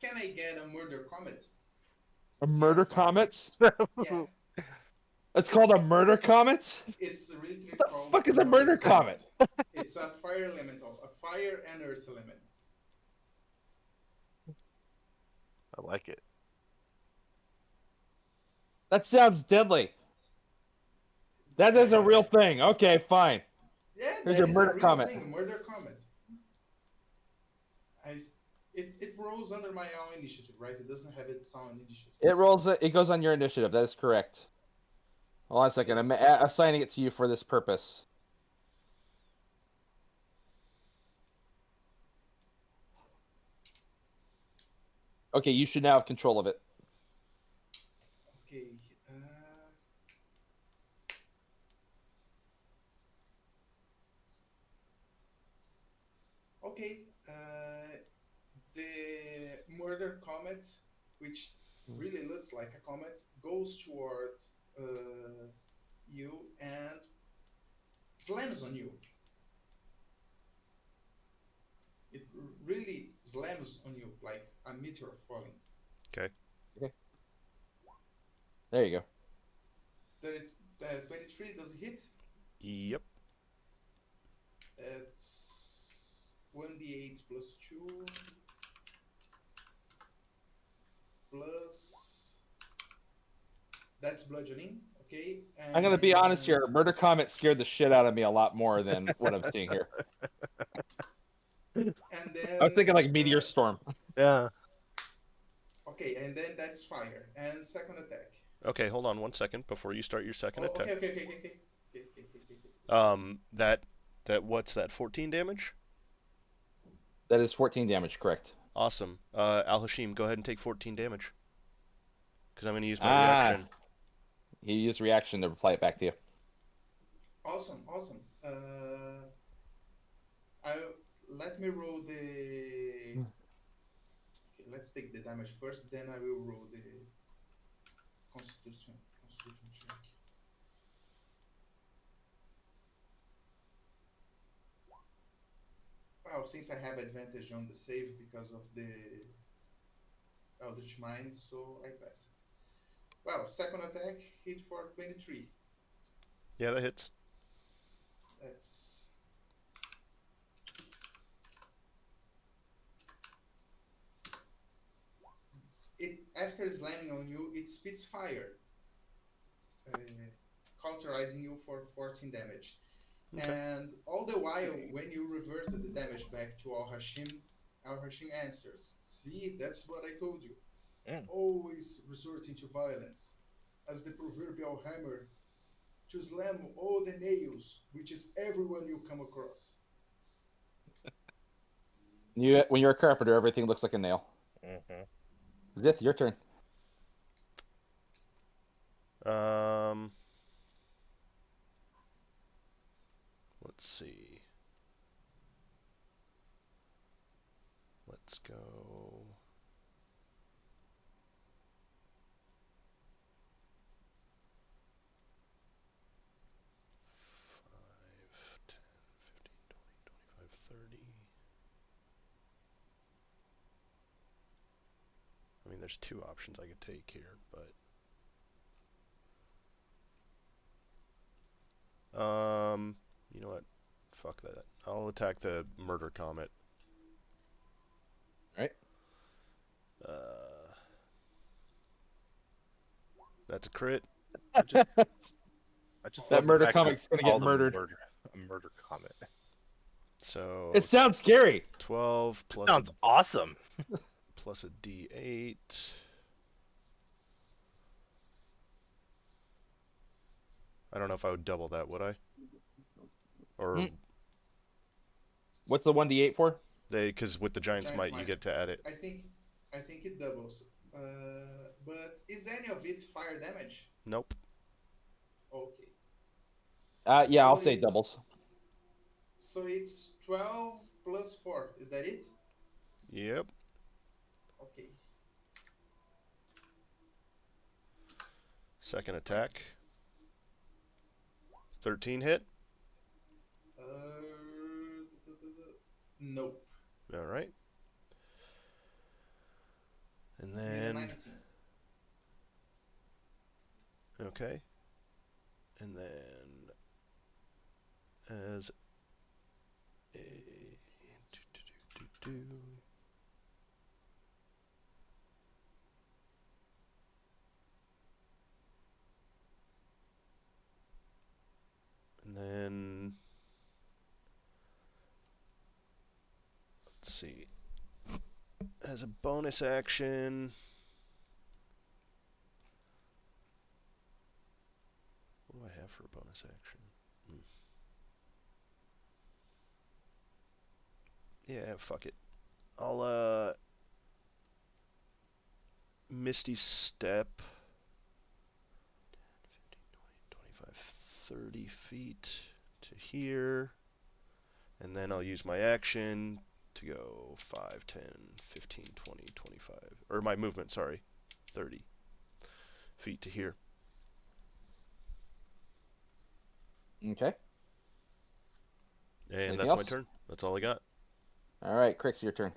Can I get a murder comet? A CR5. murder comet? Yeah, It's called a murder comet? it's literally What the called fuck is a murder comet? It's a fire elemental, a fire and earth element. I like it. That sounds deadly. That is a real thing. Okay, fine. Yeah, Here's that your is murder a real comet. thing, murder comet. It rolls under my own initiative, right? It doesn't have its own initiative. It rolls. It goes on your initiative. That is correct. Hold on a second. I'm assigning it to you for this purpose. Okay, you should now have control of it. Okay. Okay. The murder comet, which really looks like a comet, goes towards you and slams on you. It really slams on you like a meteor falling. Okay. There you go. 23 does it hit? Yep. It's 1d8 plus 2 plus. That's bludgeoning, okay? And I'm gonna be honest here. Murder comet scared the shit out of me a lot more than what I'm seeing here. And I was thinking then like meteor storm. Yeah. okay, and then that's fire and second attack. Okay, hold on 1 second before you start your second Oh, attack. Okay. That what's that? 14 damage? That is 14 damage, correct? Awesome. Al Hashim, go ahead and take 14 damage. Because I'm going to use my Ah. reaction. He used reaction to reply it back to you. Awesome. I let me roll the. Okay, let's take the damage first. Then I will roll the Constitution check. Well, since I have advantage on the save because of the Eldritch Mind, so I pass it. Well, second attack hit for 23. Yeah, that hits. That's it. After slamming on you, it spits fire, uh, cauterizing you for 14 damage. Okay. And all the while, when you reverted the damage back to Al Hashim answers, "See, that's what I told you. Mm. Always resorting to violence, as the proverbial hammer to slam all the nails, which is everyone you come across." When you're a carpenter, everything looks like a nail. Mm-hmm. Zith, your turn. Let's see. Let's go. Five, 10, 15, 20, 25, 30. I mean, there's two options I could take here, but you know what? Fuck that. I'll attack the murder comet. All right. That's a crit. I just That love the murder fact that comic's it's gonna get called murdered. a murder comet. So It sounds scary. 12 plus Sounds awesome. plus a D8. I don't know if I would double that, would I? Or What's the 1d8 for? because with the Giant's Giant's Might, you Might. get to add it. I think it doubles. But is any of it fire damage? Nope. Okay. Yeah, I'll So say it's doubles. so it's 12 plus 4. Is that it? Yep. Okay. Second attack. 13 hit. Nope. All right. And Give me a then 19. okay. And then as a and then let's see. As a bonus action, what do I have for a bonus action? Yeah, fuck it. I'll Misty Step 10, 15, 20, 25, 30 feet to here. And then I'll use my action to go 5, 10, 15, 20, 25. Or my movement, sorry. 30 feet to here. Okay. And Anything that's my else? turn. That's all I got. All right, Crix, your turn.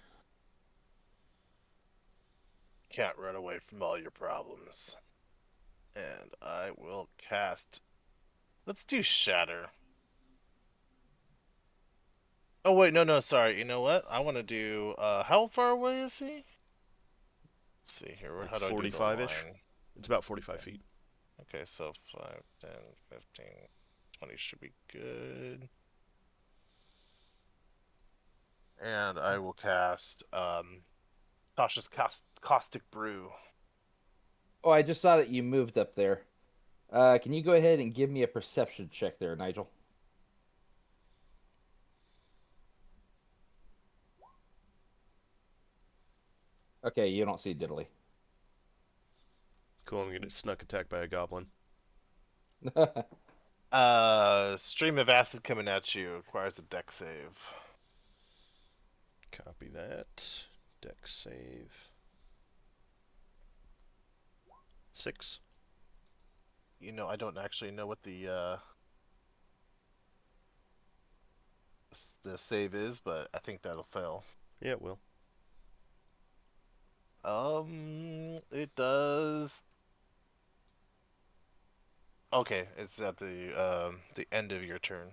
Can't run away from all your problems. And I will cast. Let's do Shatter. Oh wait, no, sorry. You know what? I want to do. How far away is he? Let's see here. Like How do I do the 45-ish? line? It's about 45 feet. Okay, so 5, 10, 15, 20 should be good. And I will cast Tasha's Caustic Brew. Oh, I just saw that you moved up there. Can you go ahead and give me a perception check there, Nigel? Okay, you don't see diddly. Cool, I'm gonna get snuck attacked by a goblin. Stream of acid coming at you requires a deck save. Copy that. Dex save. 6. I don't actually know what the save is, but I think that'll fail. Yeah, it will. It does. Okay, it's at the end of your turn.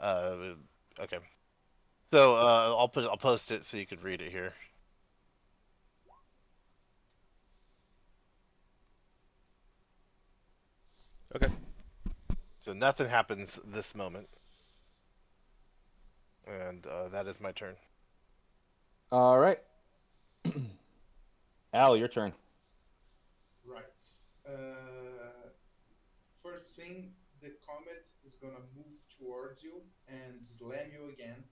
Okay. So I'll post it so you can read it here. Okay. So nothing happens this moment, and that is my turn. All right. Al, your turn. Right. First thing, the comet is gonna move towards you and slam you again.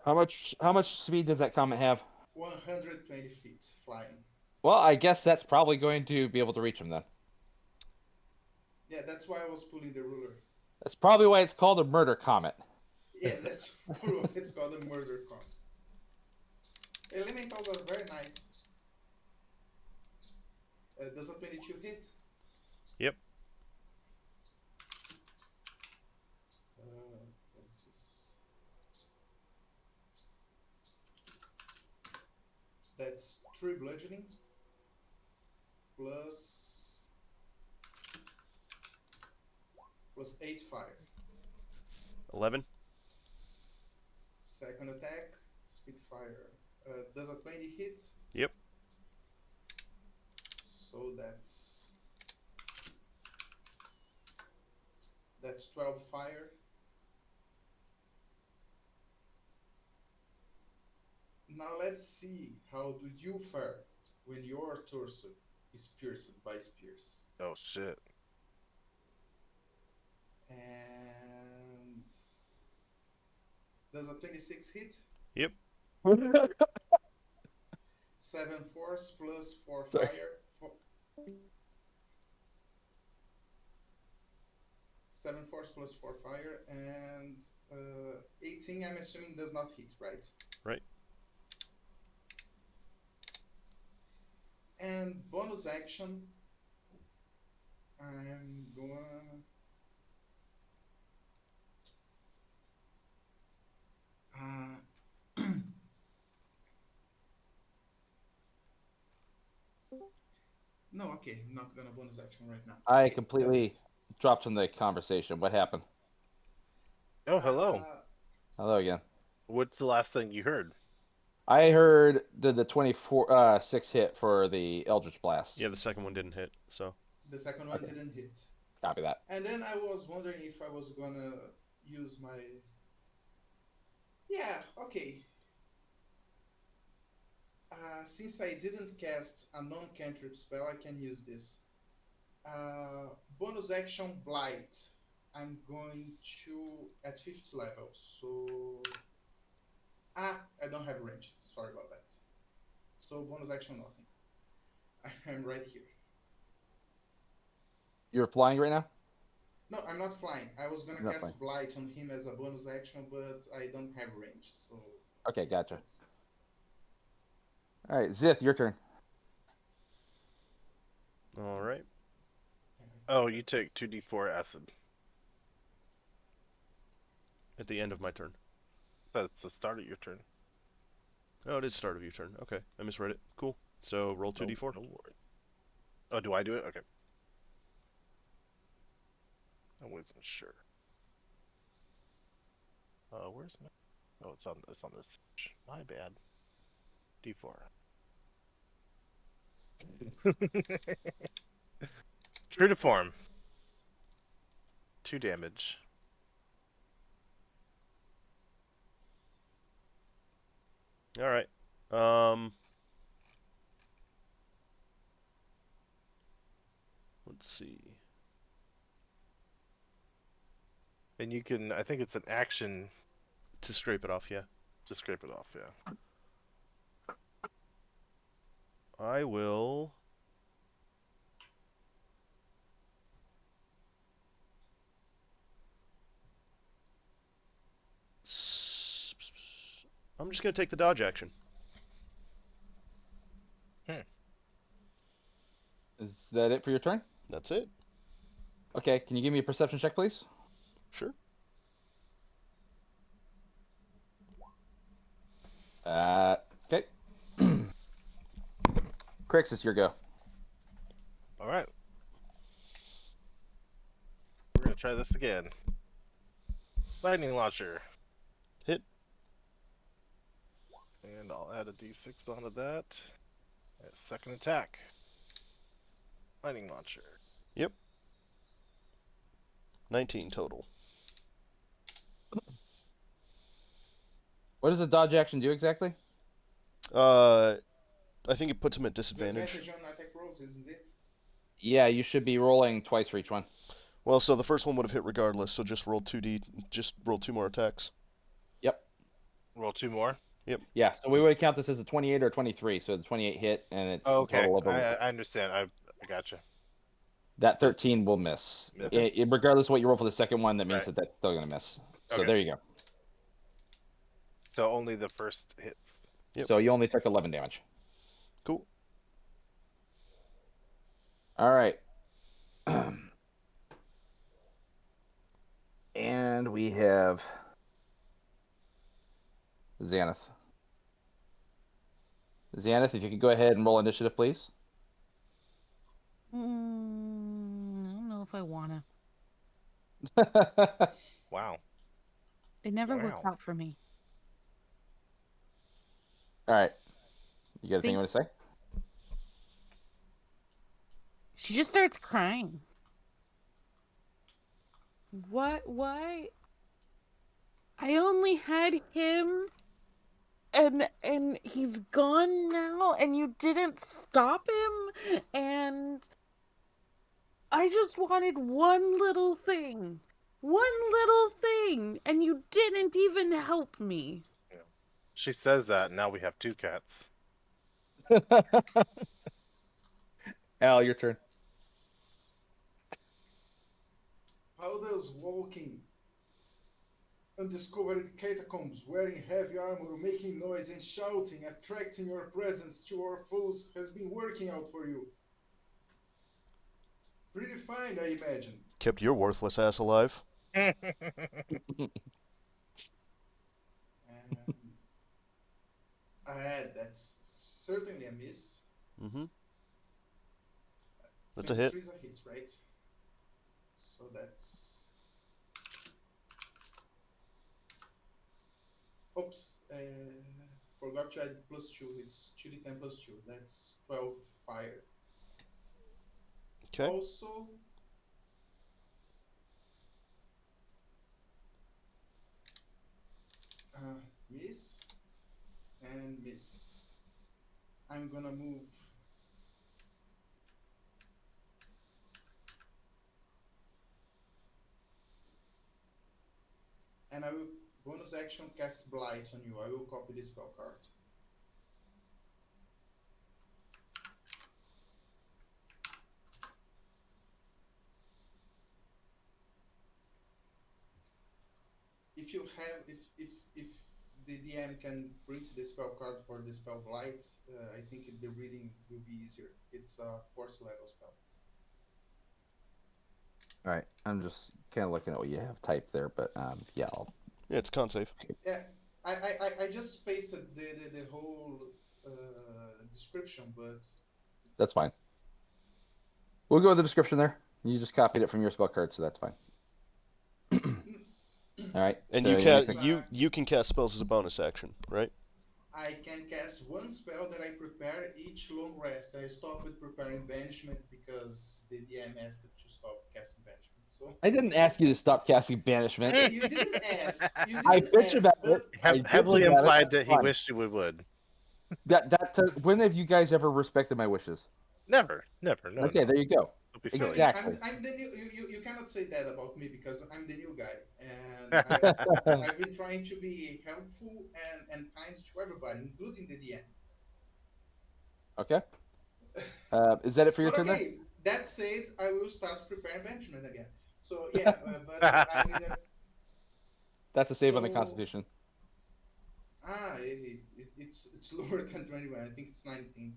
How much speed does that comet have? 120 feet flying. Well, I guess that's probably going to be able to reach him then. Yeah, that's why I was pulling the ruler. That's probably why it's called a murder comet. Yeah, that's it's called a murder comet. Elementals are very nice. Does a 22 hit? Yep. What's this? That's 3 bludgeoning plus 8 fire. 11. Second attack, Spitfire. Does a 20 hit? Yep. So that's 12 fire. Now let's see how do you fare when your torso is pierced by spears. Oh shit! And does a 26 hit? Yep. 7 force plus 4 Sorry. fire. 7 force plus 4 fire, and 18, I'm assuming, does not hit, right? Right. And bonus action, I'm going. No, okay, I'm not gonna bonus action right now. I Okay, completely that's dropped from the conversation. What happened? Oh, it. hello. Hello again. What's the last thing you heard? I heard did the 24 6 hit for the Eldritch Blast. Yeah, the second one didn't hit, so. The second one Okay. didn't hit. Copy that. And then I was wondering if I was gonna use my. Yeah, okay. Since I didn't cast a non-cantrip spell, I can use this. Bonus action Blight. I'm going to at 50th level, so I don't have range. Sorry about that. So bonus action nothing. I'm right here. You're flying right now? No, I'm not flying. I was gonna Not cast flying. Blight on him as a bonus action, but I don't have range, so Okay, gotcha. that's All right, Zith, your turn. All right. Oh, you take 2d4 acid. At the end of my turn. That's the start of your turn. Oh, it is start of your turn. Okay, I misread it. Cool. So roll 2d4. No worries. Oh, do I do it? Okay. I wasn't sure. Where's my? Oh, it's on this. My bad. D4. True to form. 2 damage. All right. Let's see. And you can, I think it's an action To scrape it off, yeah. to scrape it off, yeah. I will. I'm just gonna take the dodge action. Is that it for your turn? That's it. Okay, can you give me a perception check, please? Sure. Okay. Crix, it's your go. All right. We're gonna try this again. Lightning launcher. Hit. And I'll add a d6 onto that. Second attack. Lightning launcher. Yep. 19 total. What does a dodge action do exactly? I think it puts him at It's disadvantage. advantage on attack rolls, isn't it? Yeah, you should be rolling twice for each one. Well, so the first one would have hit regardless, so just roll 2d, just roll 2 more attacks. Yep. Roll 2 more. Yeah, so we would count this as a 28 or 23, so the 28 hit, and it's a Okay, total of I understand. I gotcha. that 13 will miss. Miss. Regardless of what you roll for the second one, that means Right. that's still going to miss. So Okay. there you go. So only the first hits. Yep. So you only took 11 damage. Cool. All right. And we have Xanath. Xanath, if you could go ahead and roll initiative, please. I don't know if I wanna. Wow. It never works Wow. out for me. All right. You got anything See? you want to say? She just starts crying. What? Why? I only had him, and he's gone now, and you didn't stop him, and I just wanted one little thing. One little thing, and you didn't even help me. She says that, and now we have 2 cats. Al, your turn. How does walking undiscovered catacombs, wearing heavy armor, making noise and shouting, attracting your presence to our foes has been working out for you? Pretty fine, I imagine. Kept your worthless ass alive. And that's certainly a miss. Mm-hmm. That's a hit. 23 is a hit, right? So that's... Oops, forgot to add +2. It's 2d10 +2. That's 12 fire. Okay. Also, miss and miss. I'm gonna move and I will bonus action cast Blight on you. I will copy this spell card. If you have, if the DM can print the spell card for the spell Blight, I think the reading will be easier. It's a 4th level spell. All right. I'm just kind of looking at what you have typed there, but yeah, Yeah, it's con save. Yeah, I just pasted the whole description, but that's fine. We'll go with the description there. You just copied it from your spell card, so that's fine. All right. And so you can cast spells as a bonus action, right? I can cast one spell that I prepare each long rest. I stopped preparing banishment because the DM asked to stop casting banishment. So I didn't ask you to stop casting banishment. okay, you didn't ask. You I didn't bitched ask, about but it. I bitched Heavily about it, implied that's that he fine. wished you would. When have you guys ever respected my wishes? Never. No, Okay, no. there you go. Don't be silly. Exactly. I'm the new. You cannot say that about me because I'm the new guy, and I've been trying to be helpful and kind to everybody, including the DM. Okay. Is that it for your But turn? okay, that said, I will start preparing benjamin again. So yeah, but I need a. That's a save on the So- Constitution. It's lower than 21. I think it's 19.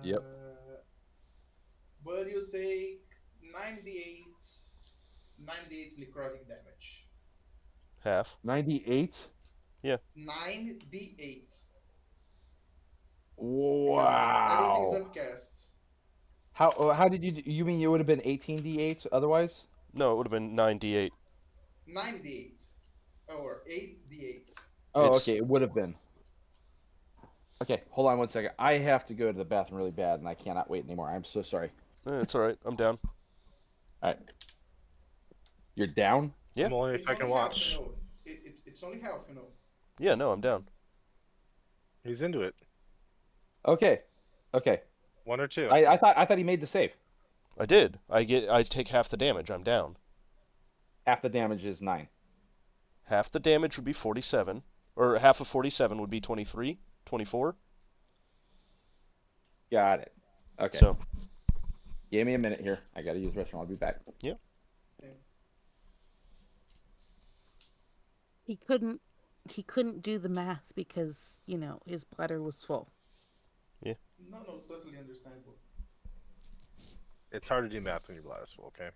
Yep. but you take 98, 98 necrotic damage. Half. 98. 98 because everything is Wow. upcast. How did you mean it would have been 18d8 otherwise? No, it would have been 9d8. 98 or 8d8. Oh, It's okay, it would have been. Okay, hold on one second. I have to go to the bathroom really bad, and I cannot wait anymore. I'm so sorry. it's all right. I'm down. All right, you're down. Yeah. I'm only if It's I can only half, watch. It's only half, Yeah. No, I'm down. He's into it. Okay, okay. One or two. I thought he made the save. I did. I take half the damage. I'm down. Half the damage is 9. Half the damage would be 47, or half of 47 would be 23, 24. Got it. Okay. So Give me a minute here. I gotta use the restroom. I'll be back. He couldn't do the math because, his bladder was full. No, totally understandable. It's hard to do math when your bladder's full, okay?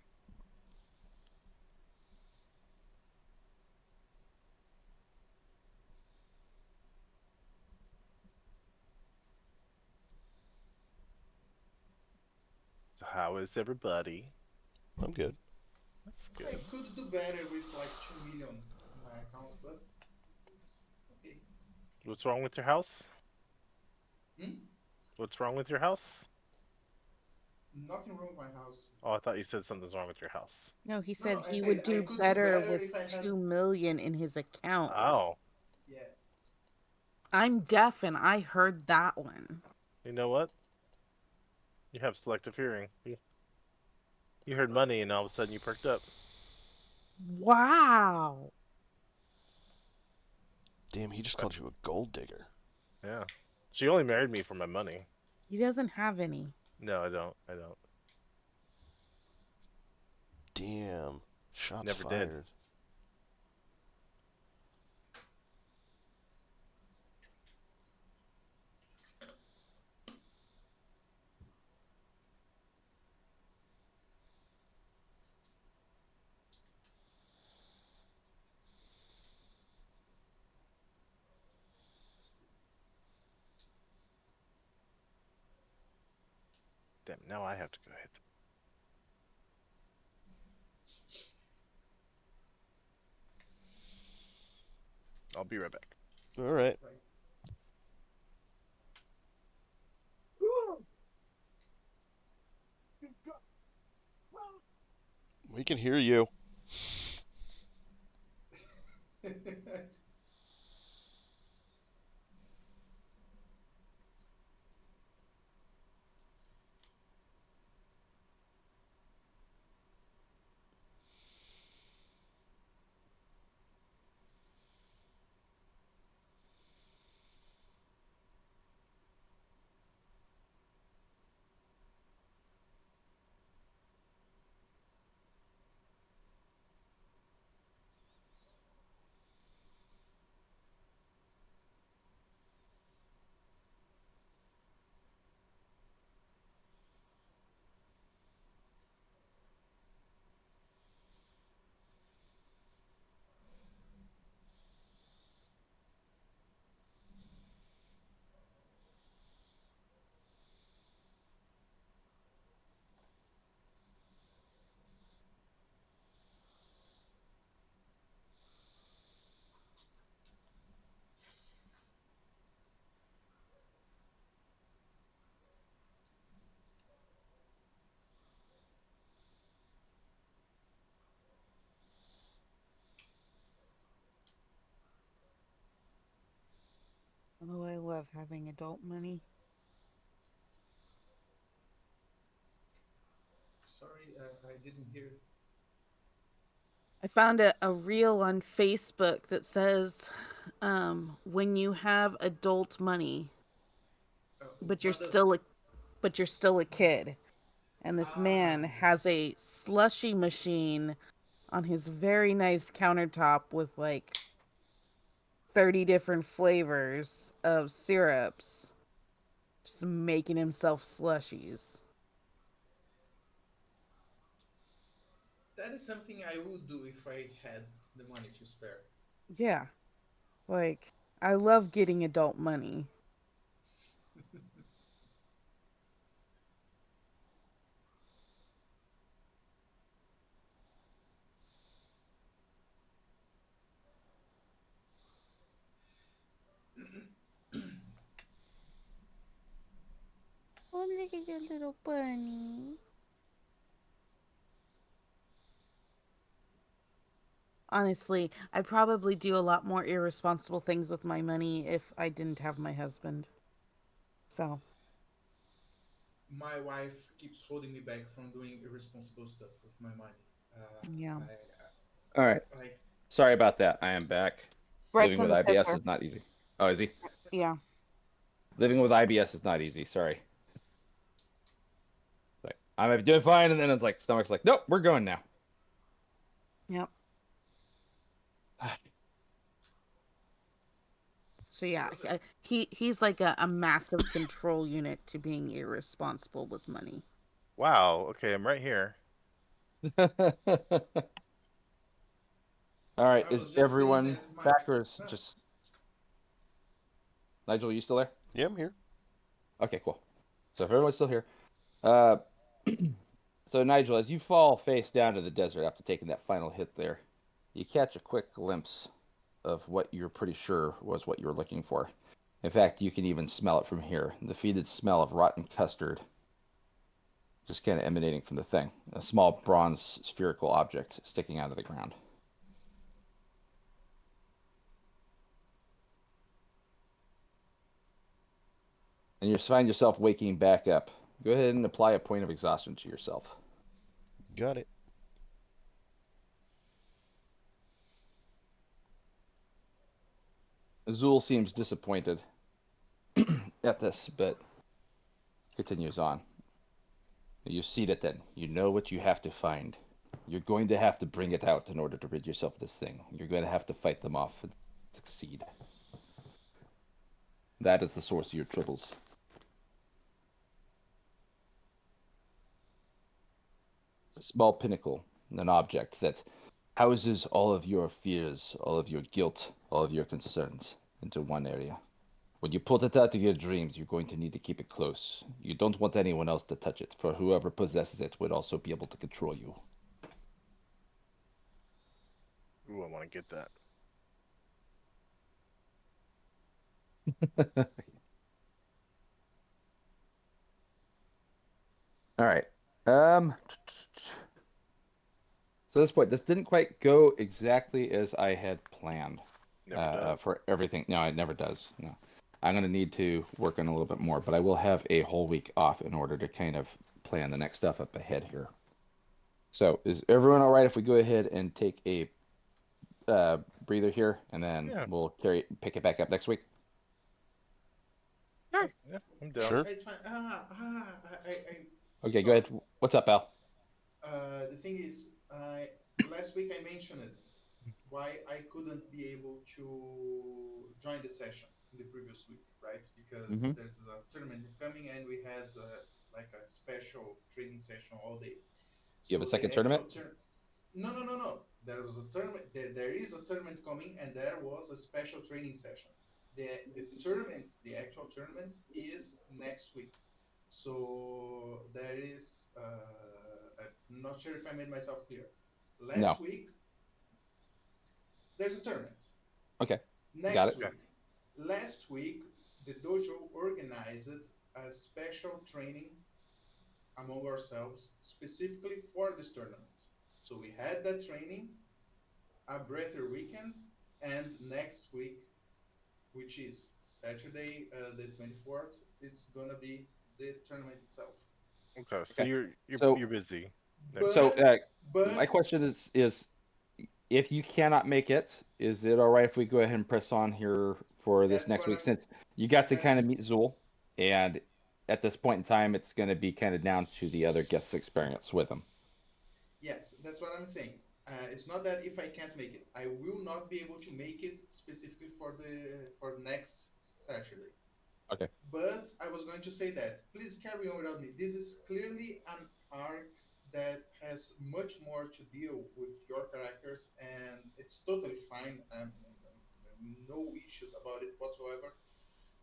So how is everybody? I'm good. That's I good. could do better with like 2 million in my account, but it's okay. What's wrong with your house? Hmm? What's wrong with your house? Nothing wrong with my house. Oh, I thought you said something's wrong with your house. No, he No, said I he said would I do could do better better with if I had. 2 million in his account. Oh, Yeah. I'm deaf and I heard that one. you know what? You have selective hearing. You heard money and all of a sudden you perked up. Wow. Damn, he just called you a gold digger. Yeah. She only married me for my money. He doesn't have any. No, I don't. I don't. Damn. Shots Never did. fired. Damn, now I have to go hit. I'll be right back. All right. Right. We can hear you. Oh, I love having adult money. Sorry, I didn't hear. I found a reel on Facebook that says, when you have adult money, but you're What does? still a kid, and this man Ah, has a slushy machine on his very nice countertop with like 30 different flavors of syrups, just making himself slushies. That is something I would do if I had the money to spare. Yeah. Like, I love getting adult money. Oh, look at your little bunny. Honestly, I'd probably do a lot more irresponsible things with my money if I didn't have my husband. So, My wife keeps holding me back from doing irresponsible stuff with my money. yeah. All right. Like Sorry about that. I am back. Brett's Living on with the IBS pisser. is not easy. Oh, is he? Yeah. Living with IBS is not easy. Sorry. Like I'm doing fine, and then it's like stomach's like, nope, we're going now. Yep. So yeah, he's like a massive control unit to being irresponsible with money. Wow. Okay, I'm right here. All right, I is was just saying everyone that my back or is no, just Nigel? You still there? Yeah, I'm here. Okay, cool. So if everyone's still here, uh, so Nigel, as you fall face down to the desert after taking that final hit there, you catch a quick glimpse of what you're pretty sure was what you were looking for. In fact, you can even smell it from here. The fetid smell of rotten custard just kind of emanating from the thing. A small bronze spherical object sticking out of the ground. And you find yourself waking back up. Go ahead and apply a point of exhaustion to yourself. Got it. Azul seems disappointed at this, but continues on. You see it then. You know what you have to find. You're going to have to bring it out in order to rid yourself of this thing. You're going to have to fight them off and succeed. That is the source of your troubles. A small pinnacle, an object that houses all of your fears, all of your guilt, all of your concerns into one area. When you pull it out of your dreams, you're going to need to keep it close. You don't want anyone else to touch it, for whoever possesses it would also be able to control you. Ooh, I want to get that. All right. So at this point, this didn't quite go exactly as I had planned Never does. for everything. No, it never does. No. I'm going to need to work on a little bit more, but I will have a whole week off in order to kind of plan the next stuff up ahead here. So is everyone all right if we go ahead and take a breather here, and then Yeah. we'll pick it back up next week? Sure. Yeah, I'm down. Sure. it's fine. Okay, go Sorry. ahead. What's up, Al? The thing is, I last week I mentioned it, why I couldn't be able to join the session in the previous week, right? Because Mm-hmm. there's a tournament coming and we had like a special training session all day. You have a So the second tournament? actual turn. No, no, no, no. There was a tournament. There is a tournament coming, and there was a special training session. The tournament, the actual tournament, is next week. So there is. I'm not sure if I made myself clear. No. Last week there's a tournament. Okay, got Next it. Okay. week, last week the dojo organized a special training among ourselves specifically for this tournament. So we had that training, a breather weekend, and next week, which is Saturday, the 24th, is gonna be the tournament itself. Okay. So Okay. you're So, you're busy next so week. But my but question is if you cannot make it, is it all right if we go ahead and press on here for this that's next what week? I'm. Since you got to That's kind of meet Zool, and at this point in time, it's going to be kind of down to the other guest's experience with him. yes, that's what I'm saying. It's not that if I can't make it, I will not be able to make it specifically for next Saturday. Okay. But I was going to say that please carry on without me. This is clearly an arc that has much more to deal with your characters, and it's totally fine. No issues about it whatsoever.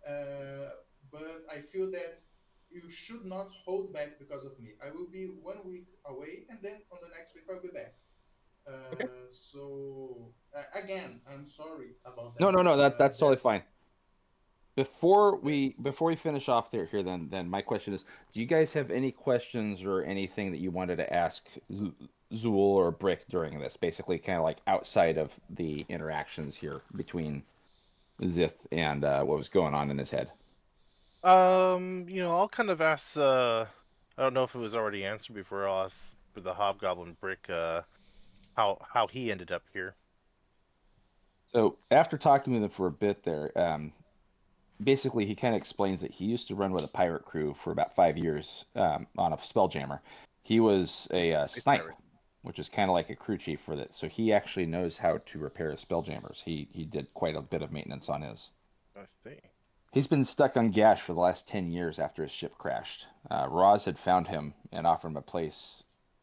Uh, but I feel that you should not hold back because of me. I will be 1 week away, and then on the next week I'll be back. Okay. Again, I'm sorry about No, that. no, no. That's totally There's fine. Before uh, we finish off there here, then my question is, do you guys have any questions or anything that you wanted to ask Zool or Brick during this? Basically, kind of like outside of the interactions here between Zith and what was going on in his head. I'll kind of ask. I don't know if it was already answered before. I'll ask for the Hobgoblin Brick. How he ended up here. So after talking with him for a bit there, basically he kind of explains that he used to run with a pirate crew for about 5 years on a spelljammer. He was a Space snipe, pirate. which is kind of like a crew chief for that. So he actually knows how to repair spelljammers. He did quite a bit of maintenance on his. I see. He's been stuck on Gash for the last 10 years after his ship crashed. Roz had found him and offered him a place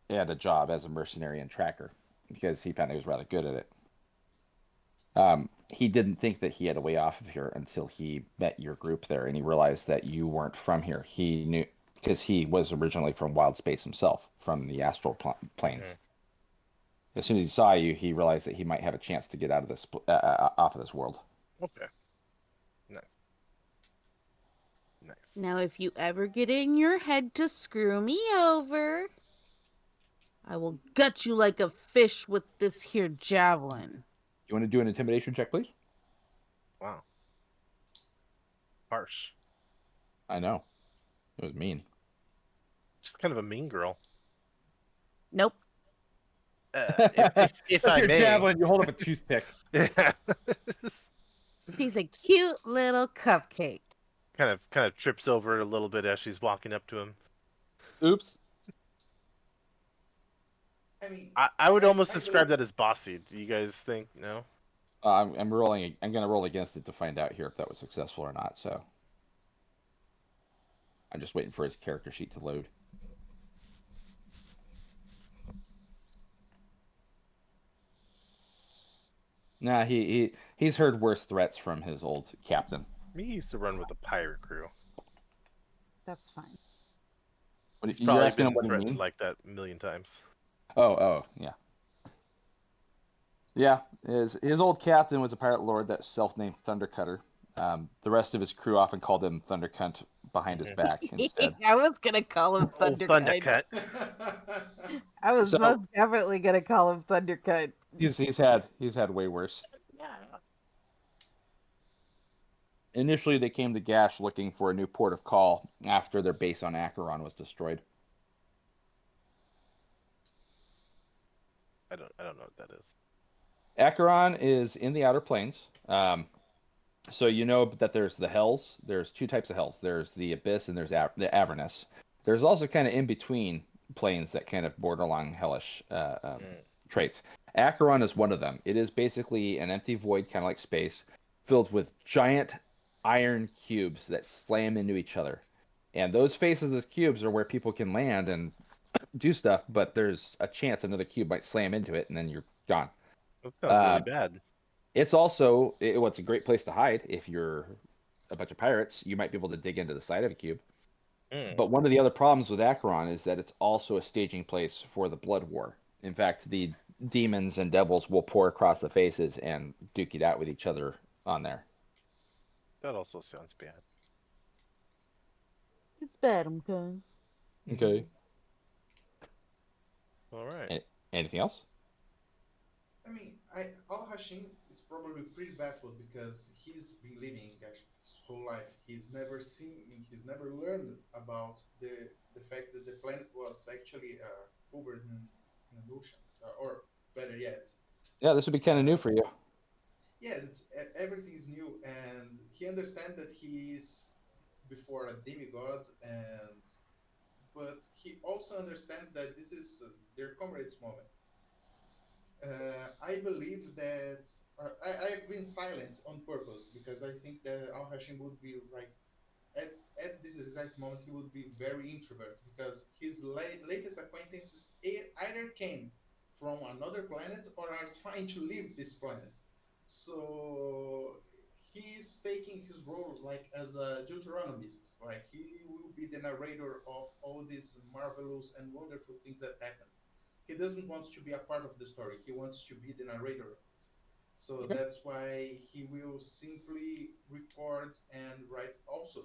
and a job as a mercenary and tracker because he found he was rather good at it. He didn't think that he had a way off of here until he met your group there, and he realized that you weren't from here. He knew because he was originally from wild space himself, from the astral planes. Mm, As soon as he saw you, he realized that he might have a chance to get out of this off of this world. okay. Nice. Nice. Now, if you ever get in your head to screw me over, I will gut you like a fish with this here javelin. You want to do an intimidation check, please? Wow. Harsh. I know it was mean. Just kind of a mean girl. Nope. If That's I your may. javelin. You hold up a toothpick. Yeah. She's a cute little cupcake. kind of trips over it a little bit as she's walking up to him. Oops. I mean, I would almost I describe know that as bossy. Do you guys think no? I'm rolling. I'm gonna roll against it to find out here if that was successful or not. So I'm just waiting for his character sheet to load. Nah, he's heard worse threats from his old captain. Me used to run with a pirate crew. That's fine. What, He's you're probably asking him been what do you threatened mean? like that a million times. Oh, yeah. Yeah, his old captain was a pirate lord that self-named Thundercutter. The rest of his crew often called him Thundercunt behind his Mhm. back instead. I was gonna call him Oh, Thundercut. Thundercut. I was So most definitely gonna call him Thundercut. he's had way worse. Initially, they came to Gash looking for a new port of call after their base on Acheron was destroyed. I don't know what that is. Acheron is in the Outer Planes. So you know that there's the Hells. There's two types of Hells. There's the Abyss and there's the Avernus. There's also kind of in between planes that kind of border along hellish Mm. traits. Acheron is one of them. It is basically an empty void, kind of like space, filled with giant iron cubes that slam into each other. And those faces of those cubes are where people can land and do stuff, but there's a chance another cube might slam into it and then you're gone. That sounds really Uh, bad. it's also it's a great place to hide if you're a bunch of pirates. You might be able to dig into the side of a cube. Mm. But one of the other problems with Acheron is that it's also a staging place for the Blood War. In fact, the demons and devils will pour across the faces and duke it out with each other on there. That also sounds bad. It's bad, okay? Okay. All right. Anything else? I mean, Al Hashim is probably pretty baffled because he's been living in Gash his whole life. He's never learned about the fact that the planet was actually covered in an ocean, or better yet, Yeah, this would be kind of new uh, for you. yes, everything is new, and he understands that he's before a demigod, and but he also understands that this is their comrades' moment. I believe that I've been silent on purpose because I think that Al Hashim would be right. at this exact moment he would be very introvert because his latest acquaintances either came from another planet or are trying to leave this planet. So he's taking his role like as a Deuteronomist. Like he will be the narrator of all these marvelous and wonderful things that happen. He doesn't want to be a part of the story. He wants to be the narrator of it. So Okay. that's why he will simply record and write also.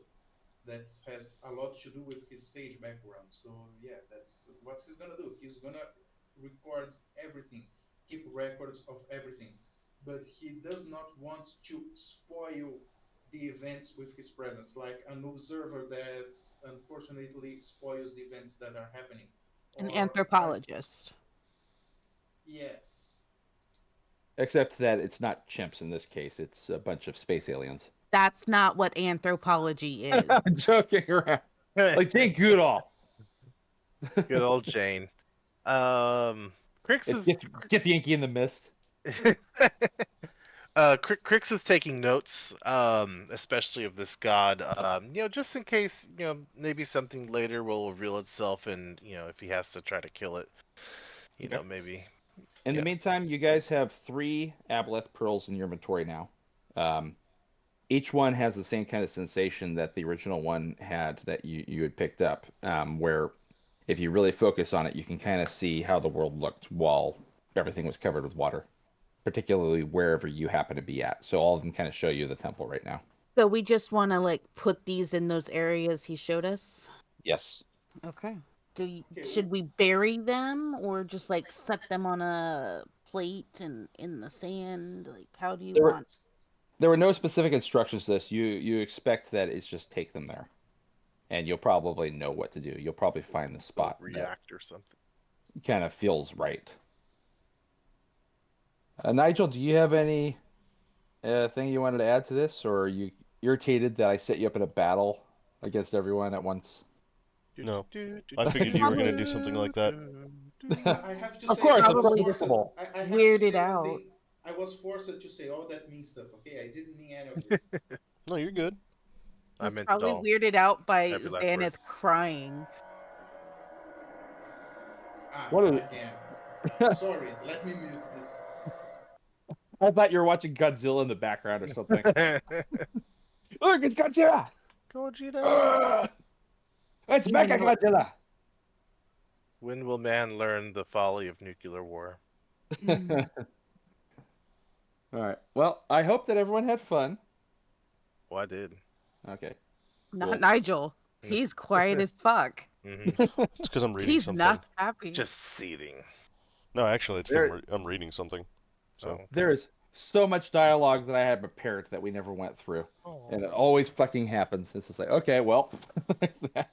That has a lot to do with his stage background. So yeah, that's what he's gonna do. He's gonna record everything, keep records of everything, but he does not want to spoil the events with his presence, like an observer that unfortunately spoils the events that are happening, An or are anthropologist. yes. Except that it's not chimps in this case; it's a bunch of space aliens. That's not what anthropology is. I'm joking around. Like Jane Goodall. Good old Jane. Crix It's is get the Inky in the mist. Crix is taking notes, especially of this god. Just in case, maybe something later will reveal itself, and if he has to try to kill it, Okay. maybe. In the Yeah. meantime, you guys have 3 aboleth pearls in your inventory now. Um, each one has the same kind of sensation that the original one had that you had picked up, where if you really focus on it, you can kind of see how the world looked while everything was covered with water, particularly wherever you happen to be at. So all of them kind of show you the temple right now. So we just want to like put these in those areas he showed us. Yes. Okay. Okay, Should we bury them or just like set them on a plate and in the sand? Like, how do you There were want? there were no specific instructions to this. You expect that it's just take them there, and you'll probably know what to do. You'll probably find the They'll spot that react or something. kind of feels right. Nigel, do you have any thing you wanted to add to this, or are you irritated that I set you up in a battle against everyone at once? No. I figured you were gonna do something like that. I have to Of say course, I it's was Probably forced. predictable. I have to weirded say one out. thing. I was forced to say all that mean stuff. Okay, I didn't mean any of it. No, you're good. I He's meant it probably all. weirded out by Every last word. Xanath crying. Ah, What is again. it? Sorry, let me mute this. I thought you were watching Godzilla in the background or something. Look, it's Godzilla! Gogeta. Ugh! It's Even Mecha though Godzilla! When will man learn the folly of nuclear war? Mm, All right. Well, I hope that everyone had fun. Well, I did. Okay. not Cool. Nigel. He's quiet as fuck. It's because I'm reading He's something. not happy. Just seething. No, actually, it's because There, I'm reading something. So Okay. there is so much dialogue that I had prepared that we never went through. And it always fucking happens. It's just like, okay, well, that.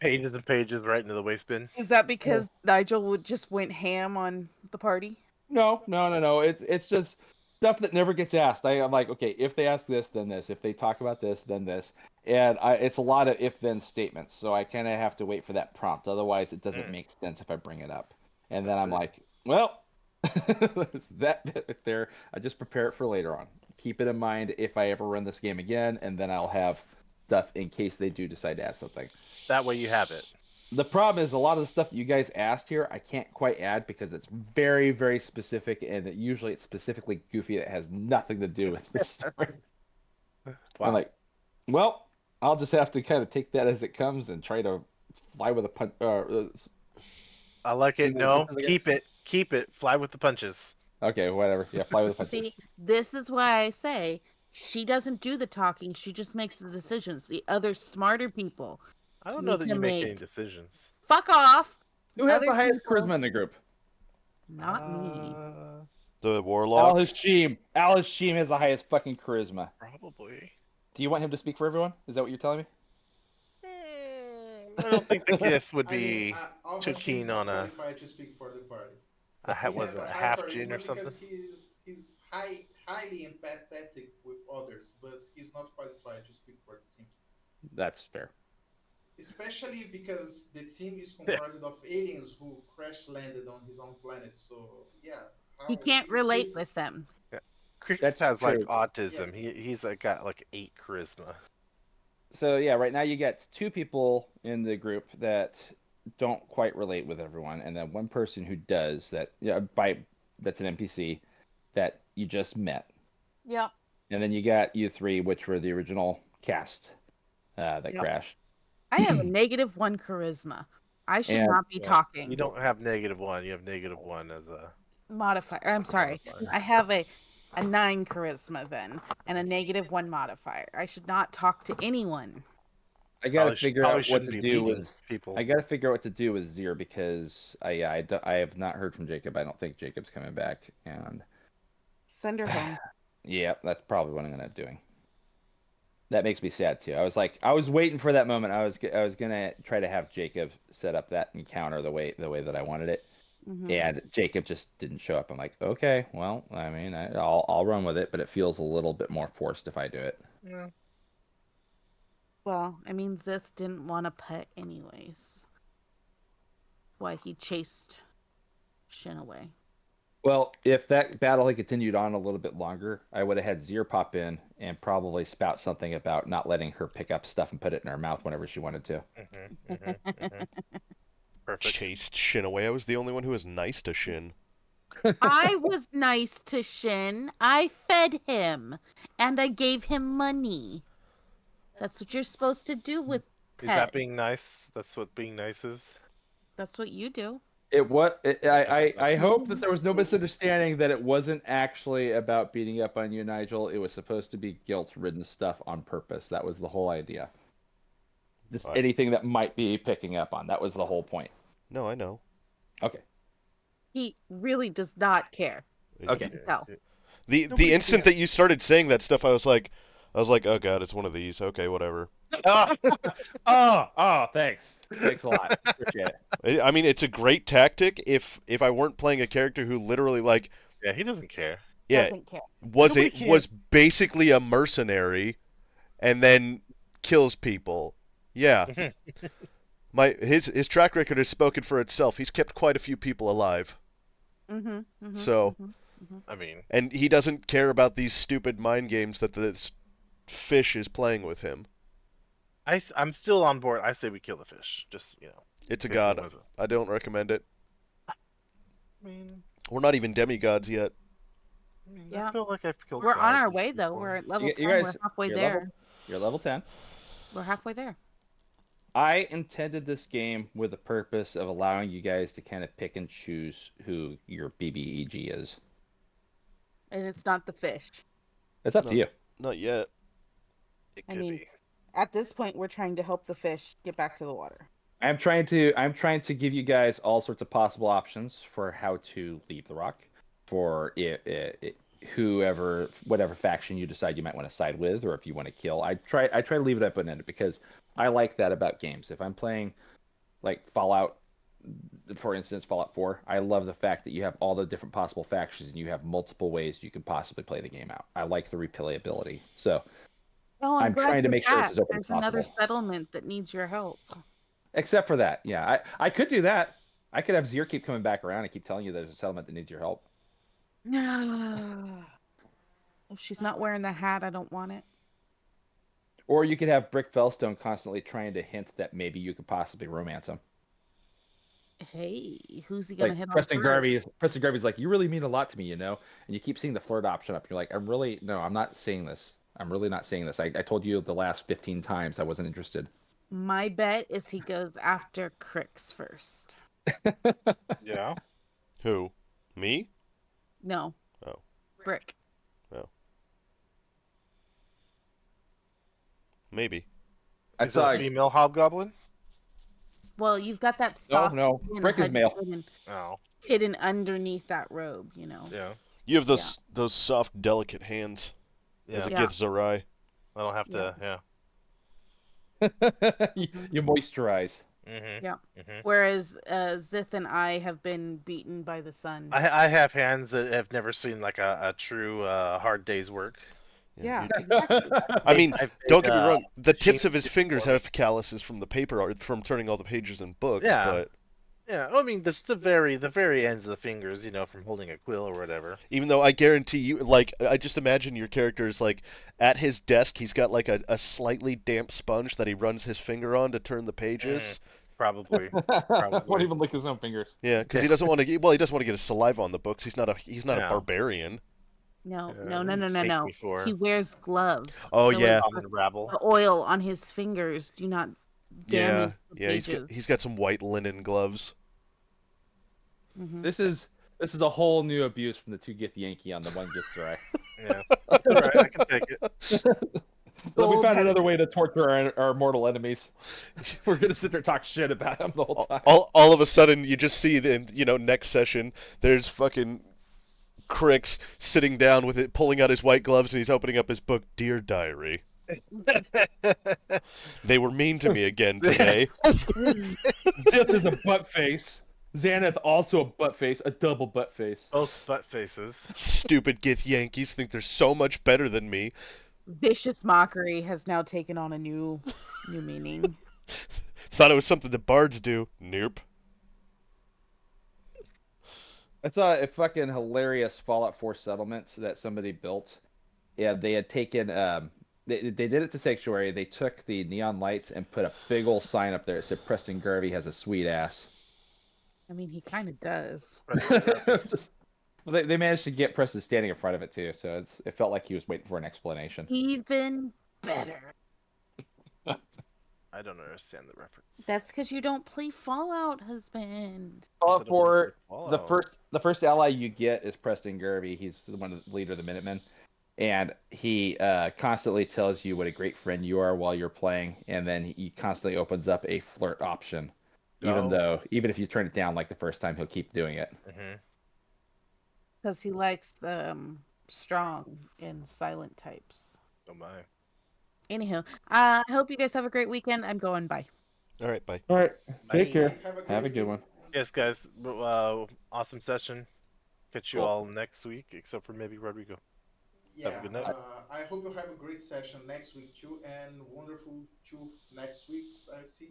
Pages and pages right into the waste bin. Is that because Nigel would just went ham on the party? No. It's just stuff that never gets asked. I'm like, okay, if they ask this, then this. If they talk about this, then this. And it's a lot of if-then statements. So I kind of have to wait for that prompt. Otherwise, it doesn't Mm. make sense if I bring it up. And then That's I'm it. like, well, it's that bit there. I just prepare it for later on. Keep it in mind if I ever run this game again, and then I'll have stuff in case they do decide to ask something. That way you have it. The problem is a lot of the stuff that you guys asked here, I can't quite add because it's very, very specific, and usually it's specifically goofy. That has nothing to do with the story. Wow. I'm like, well, I'll just have to kind of take that as it comes and try to fly with a punch. I like it. swing with a No, punches, I guess. keep it. Keep it. Fly with the punches. Okay, whatever. Yeah, fly with a punches. See, this is why I say she doesn't do the talking. She just makes the decisions. The other smarter people I don't know need that to you make any make. decisions. Fuck off. Who has Other the highest people, charisma in the group? not me. the Al warlock. Hashim. Al Hashim has the highest fucking charisma. Probably. Do you want him to speak for everyone? Is that what you're telling me? I don't think the Gith would I mean, be Al too Hashim is keen not on a qualified to speak for the party. He was has it a a high half gene or charisma something? because he's highly empathetic with others, but he's not qualified to speak for the team. That's fair. Especially because the team is comprised of aliens who crash landed on his own planet. So yeah, He how can't is relate his with them. Crix That's has like true. autism. He's like got like 8 charisma. So yeah, right now you got two people in the group that don't quite relate with everyone, and then one person who does that. Yeah, that's an NPC that you just met, Yep. and then you got you three, which were the original cast that Yep. crashed. I have a -1 charisma. I should And not be talking. You don't have -1. You have -1 as a Modifier. I'm sorry. modifier. I have a 9 charisma then, and a -1 modifier. I should not talk to anyone. I gotta Probably figure probably out what shouldn't to be do leading with. people. I gotta figure out what to do with Zir because I have not heard from Jacob. I don't think Jacob's coming back, and Send her home. yeah, that's probably what I'm gonna end up doing. That makes me sad too. I was waiting for that moment. I was gonna try to have Jacob set up that encounter the way that I wanted it, Hmm. and Jacob just didn't show up. I'm like, okay, well, I mean, I'll run with it, but it feels a little bit more forced if I do it. Yeah. Well, I mean, Zith didn't want a pet anyways. Why he chased Shin away. Well, if that battle had continued on a little bit longer, I would have had Zir pop in and probably spout something about not letting her pick up stuff and put it in her mouth whenever she wanted to. Perfect. Chased Shin away. I was the only one who was nice to Shin. I was nice to Shin. I fed him, and I gave him money. That's what you're supposed to do with Is pets. that being nice? That's what being nice is. That's what you do. I hope that there was no misunderstanding that it wasn't actually about beating up on you, Nigel. It was supposed to be guilt-ridden stuff on purpose. That was the whole idea. Just Right. anything that might be picking up on. That was the whole point. No, I know. Okay. He really does not care. Okay. No. The Nobody instant cares. that you started saying that stuff, I was like, oh god, it's one of these. Okay, whatever. Oh, thanks. Thanks a lot. Appreciate it. I mean, it's a great tactic if I weren't playing a character who literally like, Yeah, he doesn't care. yeah, Doesn't care. Nobody cares. was basically a mercenary, and then kills people. Yeah, his track record has spoken for itself. He's kept quite a few people alive. Mm-hmm. So, I mean, and he doesn't care about these stupid mind games that this fish is playing with him. I'm still on board. I say we kill the fish. Just, It's a Yes, it god. was. I don't recommend it. I mean, We're not even demigods yet. Yeah. I feel like I've killed We're on our gods way though. before. We're at level You 10. guys- We're halfway you're there. You're level 10. We're halfway there. I intended this game with the purpose of allowing you guys to kind of pick and choose who your BBEG is. And it's not the fish. It's up No. to you. Not yet. It I could mean- be. At this point, we're trying to help the fish get back to the water. I'm trying to give you guys all sorts of possible options for how to leave the rock, for whatever faction you decide you might want to side with, or if you want to kill. I try to leave it open-ended because I like that about games. If I'm playing like Fallout, for instance, Fallout 4, I love the fact that you have all the different possible factions and you have multiple ways you can possibly play the game out. I like the replayability. So Oh, I'm glad trying to you're make sure it's back. as open There's as another possible. settlement that needs your help. Except for that, yeah, I could do that. I could have Zir keep coming back around and keep telling you there's a settlement that needs your help. If she's not wearing the hat, I don't want it. Or you could have Brick Fellstone constantly trying to hint that maybe you could possibly romance him. Hey, who's he gonna Like hit Preston on Garvey's like, you really mean a lot to me, you know? And you keep seeing the flirt option up. You're like, I'm not seeing this. I'm really not seeing this. I told you the last 15 times I wasn't interested. My bet is he goes after Crix first. Yeah. Who? Me? No. Oh. Brick. Maybe. I Is saw. it a female hobgoblin? Well, you've got that soft No. skin Brick is male. Oh, hidden underneath that robe, you know. yeah. You have those soft, delicate hands. Yeah. As a Yeah. Gith Zerai. I don't have to, yeah. You moisturize. Mm-hmm. Yeah. Mm-hmm. Whereas Zith and I have been beaten by the sun. I have hands that have never seen like a true hard day's work. Yeah, you- exactly. I mean, I've don't made, get me wrong. The tips machines of his do it fingers for me. have calluses from the paper art from turning all the pages in books. Yeah. But Yeah, I mean, this the very ends of the fingers, from holding a quill or whatever. Even though I guarantee you, like, I just imagine your character is like at his desk. He's got like a slightly damp sponge that he runs his finger on to turn the pages. Probably. Won't even lick his own fingers. Yeah, because he doesn't want to. Well, he doesn't want to get his saliva on the books. He's not a Yeah. barbarian. No, Yeah, no, no, you've no, no, faked no. me for- He wears gloves. Oh, so yeah. as Common rabble. the oil on his fingers do not damage the Yeah. pages. He's got some white linen gloves. Mhm. This is a whole new abuse from the two Gith Yankee on the one Githzerai. Yeah, that's all right. I can take it. We Gold found has- another way to torture our mortal enemies. We're gonna sit there and talk shit about them the whole time. All of a sudden, you just see next session. There's fucking Crix sitting down with it, pulling out his white gloves, and he's opening up his book, Dear Diary. They were mean to me again today. Dith is a butt face. Xanath also a butt face, a double butt face. Both butt faces. Stupid Gith Yankees think they're so much better than me. Vicious mockery has now taken on a new meaning. Thought it was something the bards do. Nope. I saw a fucking hilarious Fallout 4 settlement that somebody built. Yeah, they had taken they did it to Sanctuary. They took the neon lights and put a big old sign up there that said Preston Garvey has a sweet ass. I mean, he kind of does. Just, they managed to get Preston standing in front of it too, so it felt like he was waiting for an explanation. Even better. I don't understand the reference. That's because you don't play Fallout, husband. Fallout 4, the Fallout. first ally you get is Preston Garvey. He's one of the leader of the Minutemen, and he constantly tells you what a great friend you are while you're playing, and then he constantly opens up a flirt option, even if you turn it down like the first time, he'll keep doing it. Mm-hmm. Because he likes strong and silent types. Oh my. Anyhow, I hope you guys have a great weekend. I'm going. Bye. All right, bye. All right, take care. Have Have a good one. Yes, guys. Awesome session. Catch you Cool. all next week, except for maybe Rodrigo. Yeah, Have a good night. I hope you have a great session next week too, and wonderful 2 next weeks. I see